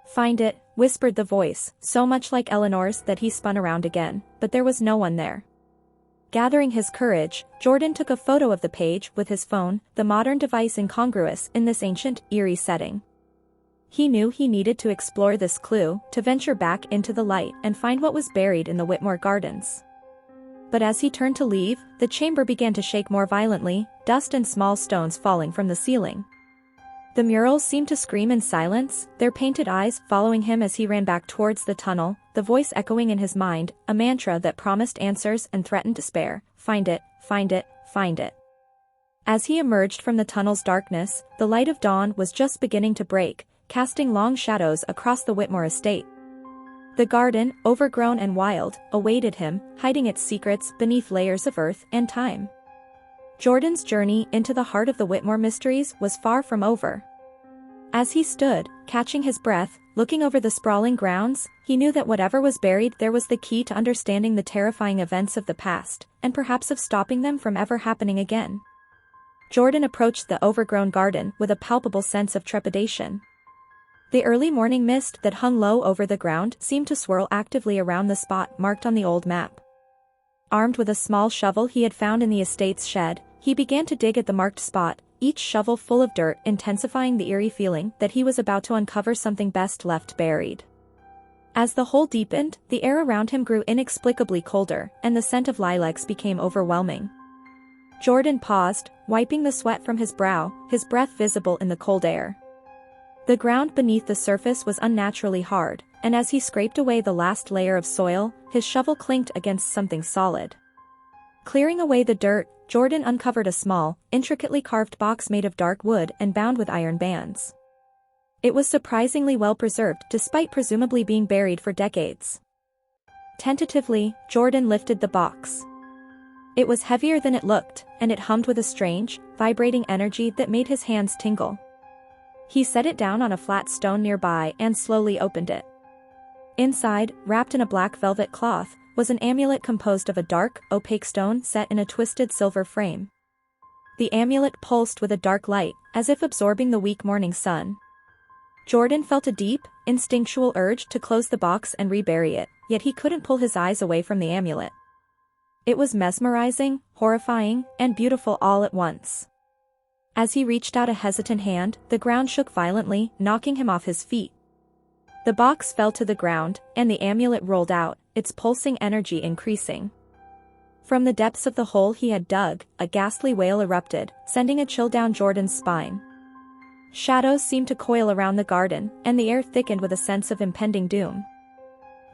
"Find it," whispered the voice, so much like Eleanor's that he spun around again, but there was no one there. Gathering his courage, Jordan took a photo of the page with his phone, the modern device incongruous in this ancient, eerie setting. He knew he needed to explore this clue, to venture back into the light and find what was buried in the Whitmore gardens. But as he turned to leave, the chamber began to shake more violently, dust and small stones falling from the ceiling. The murals seemed to scream in silence, their painted eyes following him as he ran back towards the tunnel, the voice echoing in his mind, a mantra that promised answers and threatened despair: "Find it, find it, find it." As he emerged from the tunnel's darkness, the light of dawn was just beginning to break, casting long shadows across the Whitmore estate. The garden, overgrown and wild, awaited him, hiding its secrets beneath layers of earth and time. Jordan's journey into the heart of the Whitmore mysteries was far from over. As he stood, catching his breath, looking over the sprawling grounds, he knew that whatever was buried there was the key to understanding the terrifying events of the past, and perhaps of stopping them from ever happening again. Jordan approached the overgrown garden with a palpable sense of trepidation. The early morning mist that hung low over the ground seemed to swirl actively around the spot marked on the old map. Armed with a small shovel he had found in the estate's shed, he began to dig at the marked spot, each shovel full of dirt intensifying the eerie feeling that he was about to uncover something best left buried. As the hole deepened, the air around him grew inexplicably colder, and the scent of lilacs became overwhelming. Jordan paused, wiping the sweat from his brow, his breath visible in the cold air. The ground beneath the surface was unnaturally hard, and as he scraped away the last layer of soil, his shovel clinked against something solid. Clearing away the dirt, Jordan uncovered a small, intricately carved box made of dark wood and bound with iron bands. It was surprisingly well preserved despite presumably being buried for decades. Tentatively, Jordan lifted the box. It was heavier than it looked, and it hummed with a strange, vibrating energy that made his hands tingle. He set it down on a flat stone nearby and slowly opened it. Inside, wrapped in a black velvet cloth, was an amulet composed of a dark, opaque stone set in a twisted silver frame. The amulet pulsed with a dark light, as if absorbing the weak morning sun. Jordan felt a deep, instinctual urge to close the box and rebury it, yet he couldn't pull his eyes away from the amulet. It was mesmerizing, horrifying, and beautiful all at once. As he reached out a hesitant hand, the ground shook violently, knocking him off his feet. The box fell to the ground, and the amulet rolled out, its pulsing energy increasing. From the depths of the hole he had dug, a ghastly wail erupted, sending a chill down Jordan's spine. Shadows seemed to coil around the garden, and the air thickened with a sense of impending doom.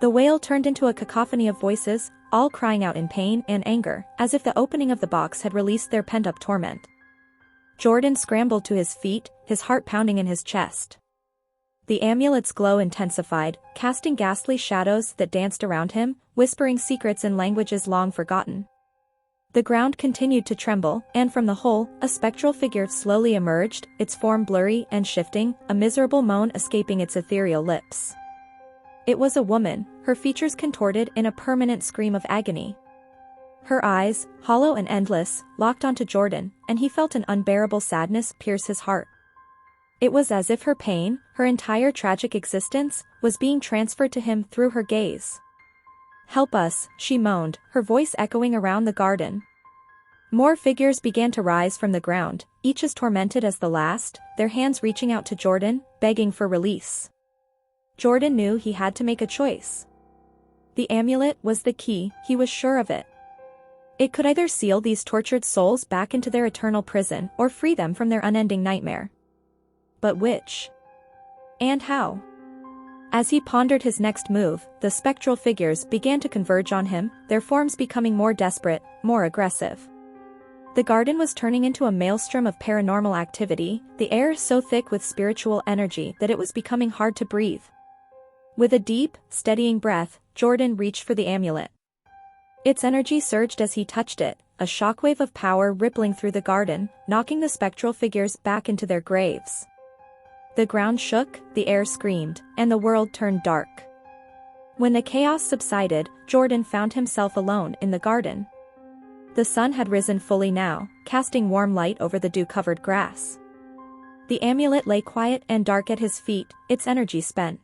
The wail turned into a cacophony of voices, all crying out in pain and anger, as if the opening of the box had released their pent-up torment. Jordan scrambled to his feet, his heart pounding in his chest. The amulet's glow intensified, casting ghastly shadows that danced around him, whispering secrets in languages long forgotten. The ground continued to tremble, and from the hole, a spectral figure slowly emerged, its form blurry and shifting, a miserable moan escaping its ethereal lips. It was a woman, her features contorted in a permanent scream of agony. Her eyes, hollow and endless, locked onto Jordan, and he felt an unbearable sadness pierce his heart. It was as if her pain, her entire tragic existence, was being transferred to him through her gaze. "Help us," she moaned, her voice echoing around the garden. More figures began to rise from the ground, each as tormented as the last, their hands reaching out to Jordan, begging for release. Jordan knew he had to make a choice. The amulet was the key, he was sure of it. It could either seal these tortured souls back into their eternal prison or free them from their unending nightmare. But which? And how? As he pondered his next move, the spectral figures began to converge on him, their forms becoming more desperate, more aggressive. The garden was turning into a maelstrom of paranormal activity, the air so thick with spiritual energy that it was becoming hard to breathe. With a deep, steadying breath, Jordan reached for the amulet. Its energy surged as he touched it, a shockwave of power rippling through the garden, knocking the spectral figures back into their graves. The ground shook, the air screamed, and the world turned dark. When the chaos subsided, Jordan found himself alone in the garden. The sun had risen fully now, casting warm light over the dew-covered grass. The amulet lay quiet and dark at his feet, its energy spent.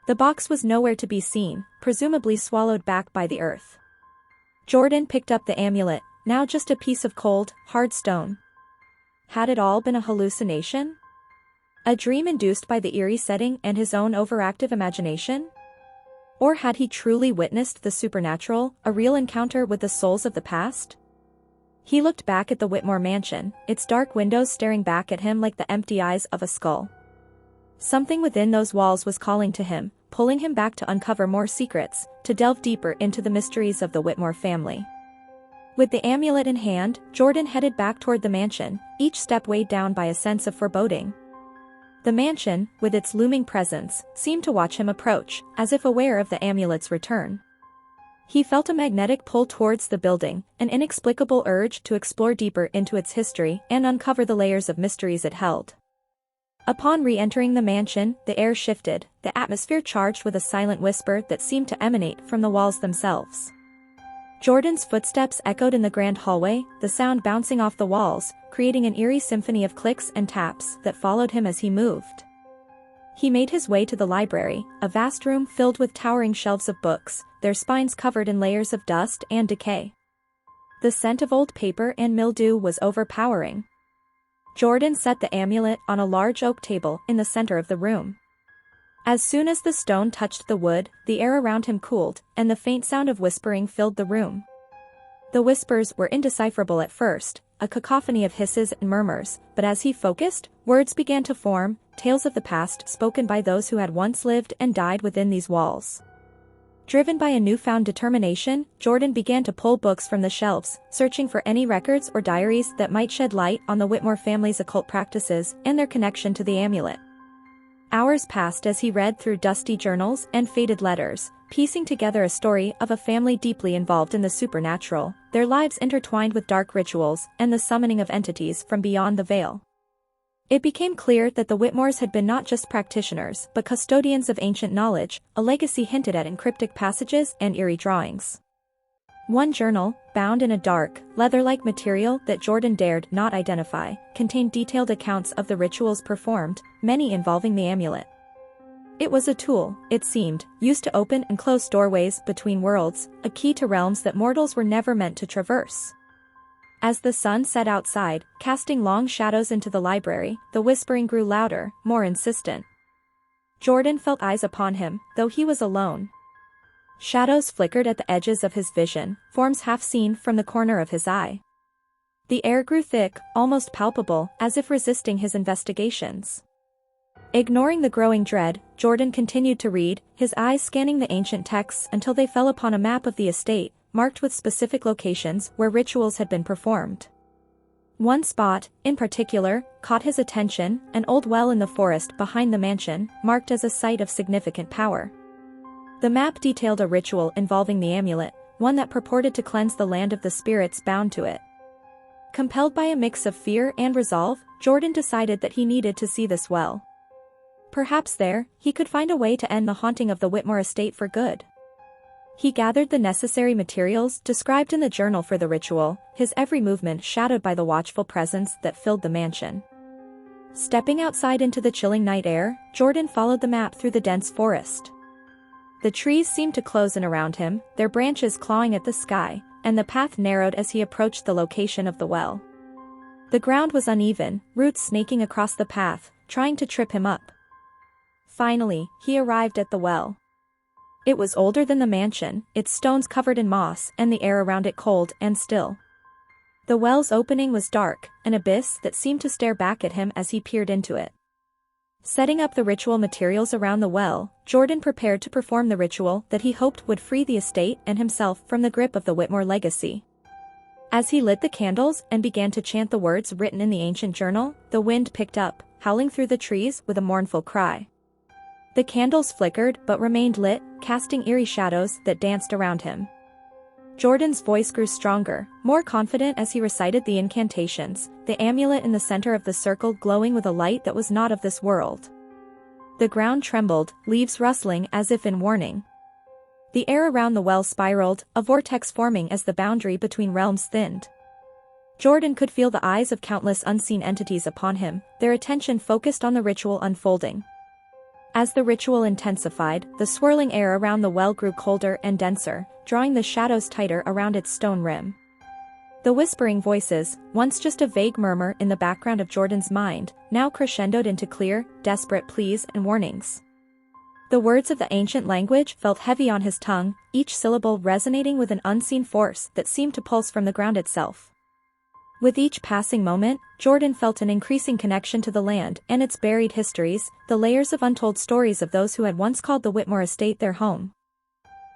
The box was nowhere to be seen, presumably swallowed back by the earth. Jordan picked up the amulet, now just a piece of cold, hard stone. Had it all been a hallucination? A dream induced by the eerie setting and his own overactive imagination? Or had he truly witnessed the supernatural, a real encounter with the souls of the past? He looked back at the Whitmore mansion, its dark windows staring back at him like the empty eyes of a skull. Something within those walls was calling to him, pulling him back to uncover more secrets, to delve deeper into the mysteries of the Whitmore family. With the amulet in hand, Jordan headed back toward the mansion, each step weighed down by a sense of foreboding. The mansion, with its looming presence, seemed to watch him approach, as if aware of the amulet's return. He felt a magnetic pull towards the building, an inexplicable urge to explore deeper into its history and uncover the layers of mysteries it held. Upon re-entering the mansion, the air shifted, the atmosphere charged with a silent whisper that seemed to emanate from the walls themselves. Jordan's footsteps echoed in the grand hallway, the sound bouncing off the walls, creating an eerie symphony of clicks and taps that followed him as he moved. He made his way to the library, a vast room filled with towering shelves of books, their spines covered in layers of dust and decay. The scent of old paper and mildew was overpowering. Jordan set the amulet on a large oak table in the center of the room. As soon as the stone touched the wood, the air around him cooled, and the faint sound of whispering filled the room. The whispers were indecipherable at first, a cacophony of hisses and murmurs, but as he focused, words began to form, tales of the past spoken by those who had once lived and died within these walls. Driven by a newfound determination, Jordan began to pull books from the shelves, searching for any records or diaries that might shed light on the Whitmore family's occult practices and their connection to the amulet. Hours passed as he read through dusty journals and faded letters, piecing together a story of a family deeply involved in the supernatural, their lives intertwined with dark rituals and the summoning of entities from beyond the veil. It became clear that the Whitmores had been not just practitioners but custodians of ancient knowledge, a legacy hinted at in cryptic passages and eerie drawings. One journal, bound in a dark, leather-like material that Jordan dared not identify, contained detailed accounts of the rituals performed, many involving the amulet. It was a tool, it seemed, used to open and close doorways between worlds, a key to realms that mortals were never meant to traverse. As the sun set outside, casting long shadows into the library, the whispering grew louder, more insistent. Jordan felt eyes upon him, though he was alone. Shadows flickered at the edges of his vision, forms half seen from the corner of his eye. The air grew thick, almost palpable, as if resisting his investigations. Ignoring the growing dread, Jordan continued to read, his eyes scanning the ancient texts until they fell upon a map of the estate, marked with specific locations where rituals had been performed. One spot, in particular, caught his attention, an old well in the forest behind the mansion, marked as a site of significant power. The map detailed a ritual involving the amulet, one that purported to cleanse the land of the spirits bound to it. Compelled by a mix of fear and resolve, Jordan decided that he needed to see this well. Perhaps there, he could find a way to end the haunting of the Whitmore estate for good. He gathered the necessary materials described in the journal for the ritual, his every movement shadowed by the watchful presence that filled the mansion. Stepping outside into the chilling night air, Jordan followed the map through the dense forest. The trees seemed to close in around him, their branches clawing at the sky, and the path narrowed as he approached the location of the well. The ground was uneven, roots snaking across the path, trying to trip him up. Finally, he arrived at the well. It was older than the mansion, its stones covered in moss and the air around it cold and still. The well's opening was dark, an abyss that seemed to stare back at him as he peered into it. Setting up the ritual materials around the well, Jordan prepared to perform the ritual that he hoped would free the estate and himself from the grip of the Whitmore legacy. As he lit the candles and began to chant the words written in the ancient journal, the wind picked up, howling through the trees with a mournful cry. The candles flickered but remained lit, casting eerie shadows that danced around him. Jordan's voice grew stronger, more confident as he recited the incantations, the amulet in the center of the circle glowing with a light that was not of this world. The ground trembled, leaves rustling as if in warning. The air around the well spiraled, a vortex forming as the boundary between realms thinned. Jordan could feel the eyes of countless unseen entities upon him, their attention focused on the ritual unfolding. As the ritual intensified, the swirling air around the well grew colder and denser, drawing the shadows tighter around its stone rim. The whispering voices, once just a vague murmur in the background of Jordan's mind, now crescendoed into clear, desperate pleas and warnings. The words of the ancient language felt heavy on his tongue, each syllable resonating with an unseen force that seemed to pulse from the ground itself. With each passing moment, Jordan felt an increasing connection to the land and its buried histories, the layers of untold stories of those who had once called the Whitmore estate their home.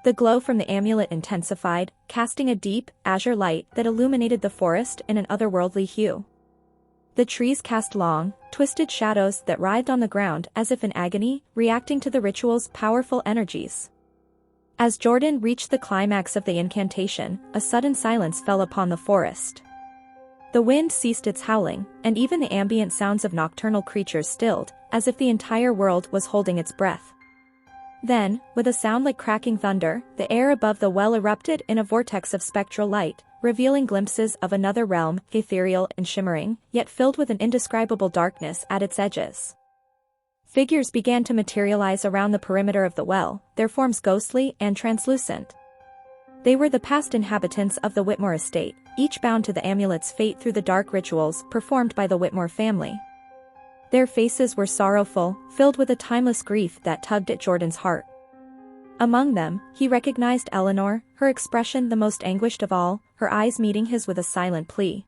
The glow from the amulet intensified, casting a deep, azure light that illuminated the forest in an otherworldly hue. The trees cast long, twisted shadows that writhed on the ground as if in agony, reacting to the ritual's powerful energies. As Jordan reached the climax of the incantation, a sudden silence fell upon the forest. The wind ceased its howling, and even the ambient sounds of nocturnal creatures stilled, as if the entire world was holding its breath. Then, with a sound like cracking thunder, the air above the well erupted in a vortex of spectral light, revealing glimpses of another realm, ethereal and shimmering, yet filled with an indescribable darkness at its edges. Figures began to materialize around the perimeter of the well, their forms ghostly and translucent. They were the past inhabitants of the Whitmore estate, each bound to the amulet's fate through the dark rituals performed by the Whitmore family. Their faces were sorrowful, filled with a timeless grief that tugged at Jordan's heart. Among them, he recognized Eleanor, her expression the most anguished of all, her eyes meeting his with a silent plea.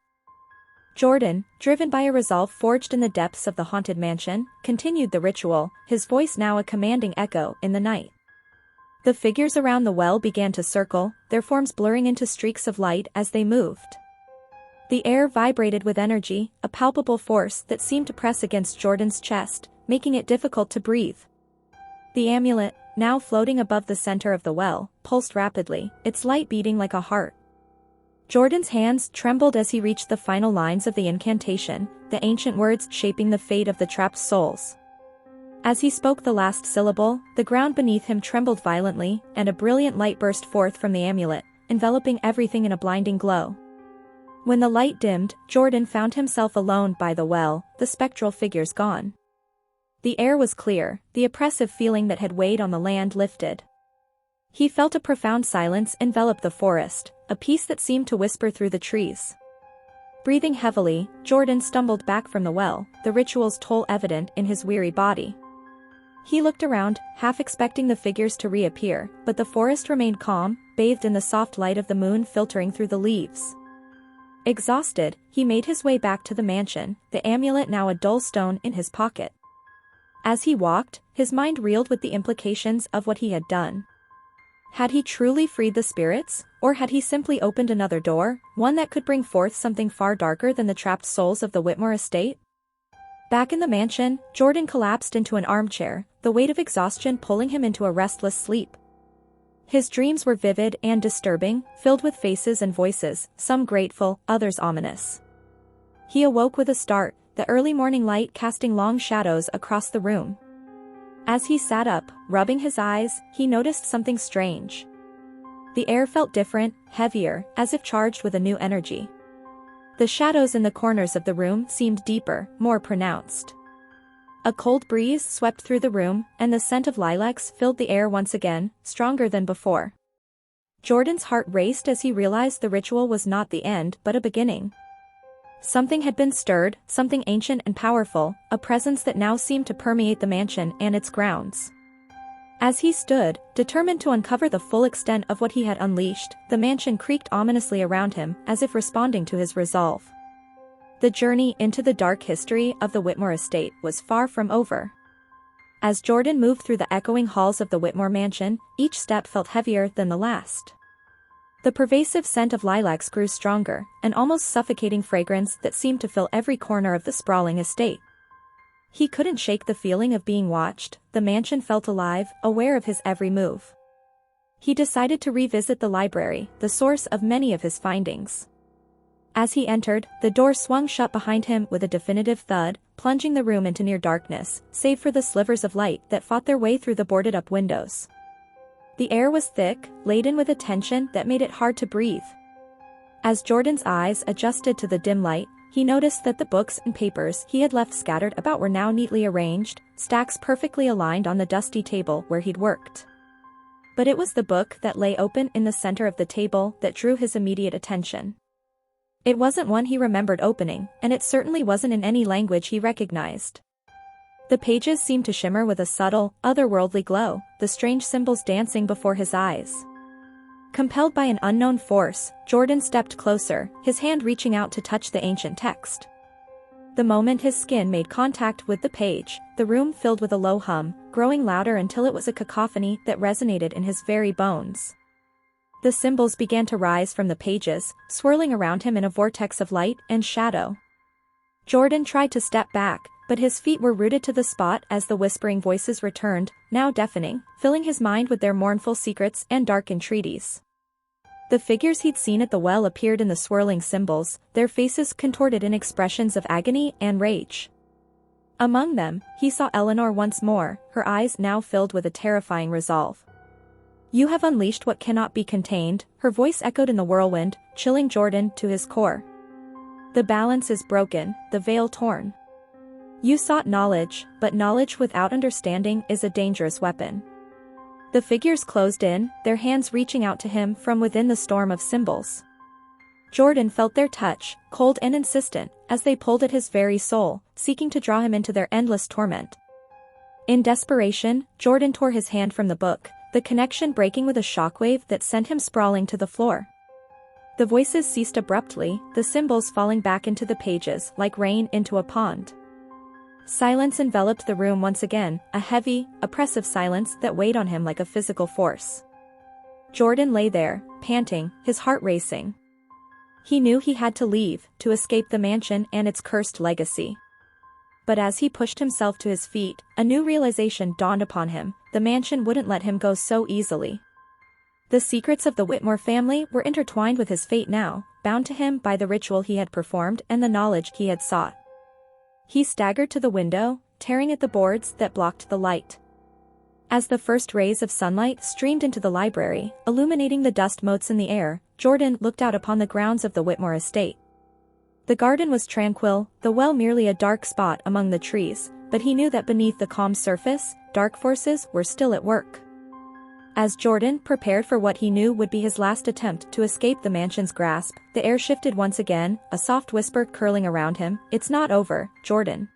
Jordan, driven by a resolve forged in the depths of the haunted mansion, continued the ritual, his voice now a commanding echo in the night. The figures around the well began to circle, their forms blurring into streaks of light as they moved. The air vibrated with energy, a palpable force that seemed to press against Jordan's chest, making it difficult to breathe. The amulet, now floating above the center of the well, pulsed rapidly, its light beating like a heart. Jordan's hands trembled as he reached the final lines of the incantation, the ancient words shaping the fate of the trapped souls. As he spoke the last syllable, the ground beneath him trembled violently, and a brilliant light burst forth from the amulet, enveloping everything in a blinding glow. When the light dimmed, Jordan found himself alone by the well, the spectral figures gone. The air was clear, the oppressive feeling that had weighed on the land lifted. He felt a profound silence envelop the forest, a peace that seemed to whisper through the trees. Breathing heavily, Jordan stumbled back from the well, the ritual's toll evident in his weary body. He looked around, half expecting the figures to reappear, but the forest remained calm, bathed in the soft light of the moon filtering through the leaves. Exhausted, he made his way back to the mansion, the amulet now a dull stone in his pocket. As he walked, his mind reeled with the implications of what he had done. Had he truly freed the spirits, or had he simply opened another door, one that could bring forth something far darker than the trapped souls of the Whitmore estate? Back in the mansion, Jordan collapsed into an armchair, the weight of exhaustion pulling him into a restless sleep. His dreams were vivid and disturbing, filled with faces and voices, some grateful, others ominous. He awoke with a start, the early morning light casting long shadows across the room. As he sat up, rubbing his eyes, he noticed something strange. The air felt different, heavier, as if charged with a new energy. The shadows in the corners of the room seemed deeper, more pronounced. A cold breeze swept through the room, and the scent of lilacs filled the air once again, stronger than before. Jordan's heart raced as he realized the ritual was not the end but a beginning. Something had been stirred, something ancient and powerful, a presence that now seemed to permeate the mansion and its grounds. As he stood, determined to uncover the full extent of what he had unleashed, the mansion creaked ominously around him, as if responding to his resolve. The journey into the dark history of the Whitmore estate was far from over. As Jordan moved through the echoing halls of the Whitmore mansion, each step felt heavier than the last. The pervasive scent of lilacs grew stronger, an almost suffocating fragrance that seemed to fill every corner of the sprawling estate. He couldn't shake the feeling of being watched, the mansion felt alive, aware of his every move. He decided to revisit the library, the source of many of his findings. As he entered, the door swung shut behind him with a definitive thud, plunging the room into near darkness, save for the slivers of light that fought their way through the boarded-up windows. The air was thick, laden with a tension that made it hard to breathe. As Jordan's eyes adjusted to the dim light, he noticed that the books and papers he had left scattered about were now neatly arranged, stacks perfectly aligned on the dusty table where he'd worked. But it was the book that lay open in the center of the table that drew his immediate attention. It wasn't one he remembered opening, and it certainly wasn't in any language he recognized. The pages seemed to shimmer with a subtle, otherworldly glow, the strange symbols dancing before his eyes. Compelled by an unknown force, Jordan stepped closer, his hand reaching out to touch the ancient text. The moment his skin made contact with the page, the room filled with a low hum, growing louder until it was a cacophony that resonated in his very bones. The symbols began to rise from the pages, swirling around him in a vortex of light and shadow. Jordan tried to step back, but his feet were rooted to the spot as the whispering voices returned, now deafening, filling his mind with their mournful secrets and dark entreaties. The figures he'd seen at the well appeared in the swirling symbols, their faces contorted in expressions of agony and rage. Among them, he saw Eleanor once more, her eyes now filled with a terrifying resolve. "You have unleashed what cannot be contained," her voice echoed in the whirlwind, chilling Jordan to his core. "The balance is broken, the veil torn. You sought knowledge, but knowledge without understanding is a dangerous weapon." The figures closed in, their hands reaching out to him from within the storm of symbols. Jordan felt their touch, cold and insistent, as they pulled at his very soul, seeking to draw him into their endless torment. In desperation, Jordan tore his hand from the book, the connection breaking with a shockwave that sent him sprawling to the floor. The voices ceased abruptly, the symbols falling back into the pages like rain into a pond. Silence enveloped the room once again, a heavy, oppressive silence that weighed on him like a physical force. Jordan lay there, panting, his heart racing. He knew he had to leave, to escape the mansion and its cursed legacy. But as he pushed himself to his feet, a new realization dawned upon him: the mansion wouldn't let him go so easily. The secrets of the Whitmore family were intertwined with his fate now, bound to him by the ritual he had performed and the knowledge he had sought. He staggered to the window, tearing at the boards that blocked the light. As the first rays of sunlight streamed into the library, illuminating the dust motes in the air, Jordan looked out upon the grounds of the Whitmore estate. The garden was tranquil, the well merely a dark spot among the trees, but he knew that beneath the calm surface, dark forces were still at work. As Jordan prepared for what he knew would be his last attempt to escape the mansion's grasp, the air shifted once again, a soft whisper curling around him. "It's not over, Jordan.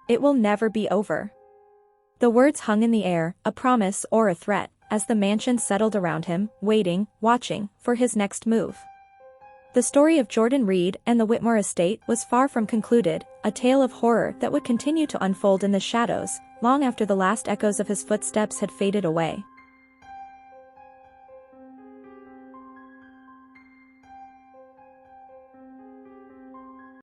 It will never be over." The words hung in the air, a promise or a threat, as the mansion settled around him, waiting, watching, for his next move. The story of Jordan Reed and the Whitmore estate was far from concluded, a tale of horror that would continue to unfold in the shadows, long after the last echoes of his footsteps had faded away.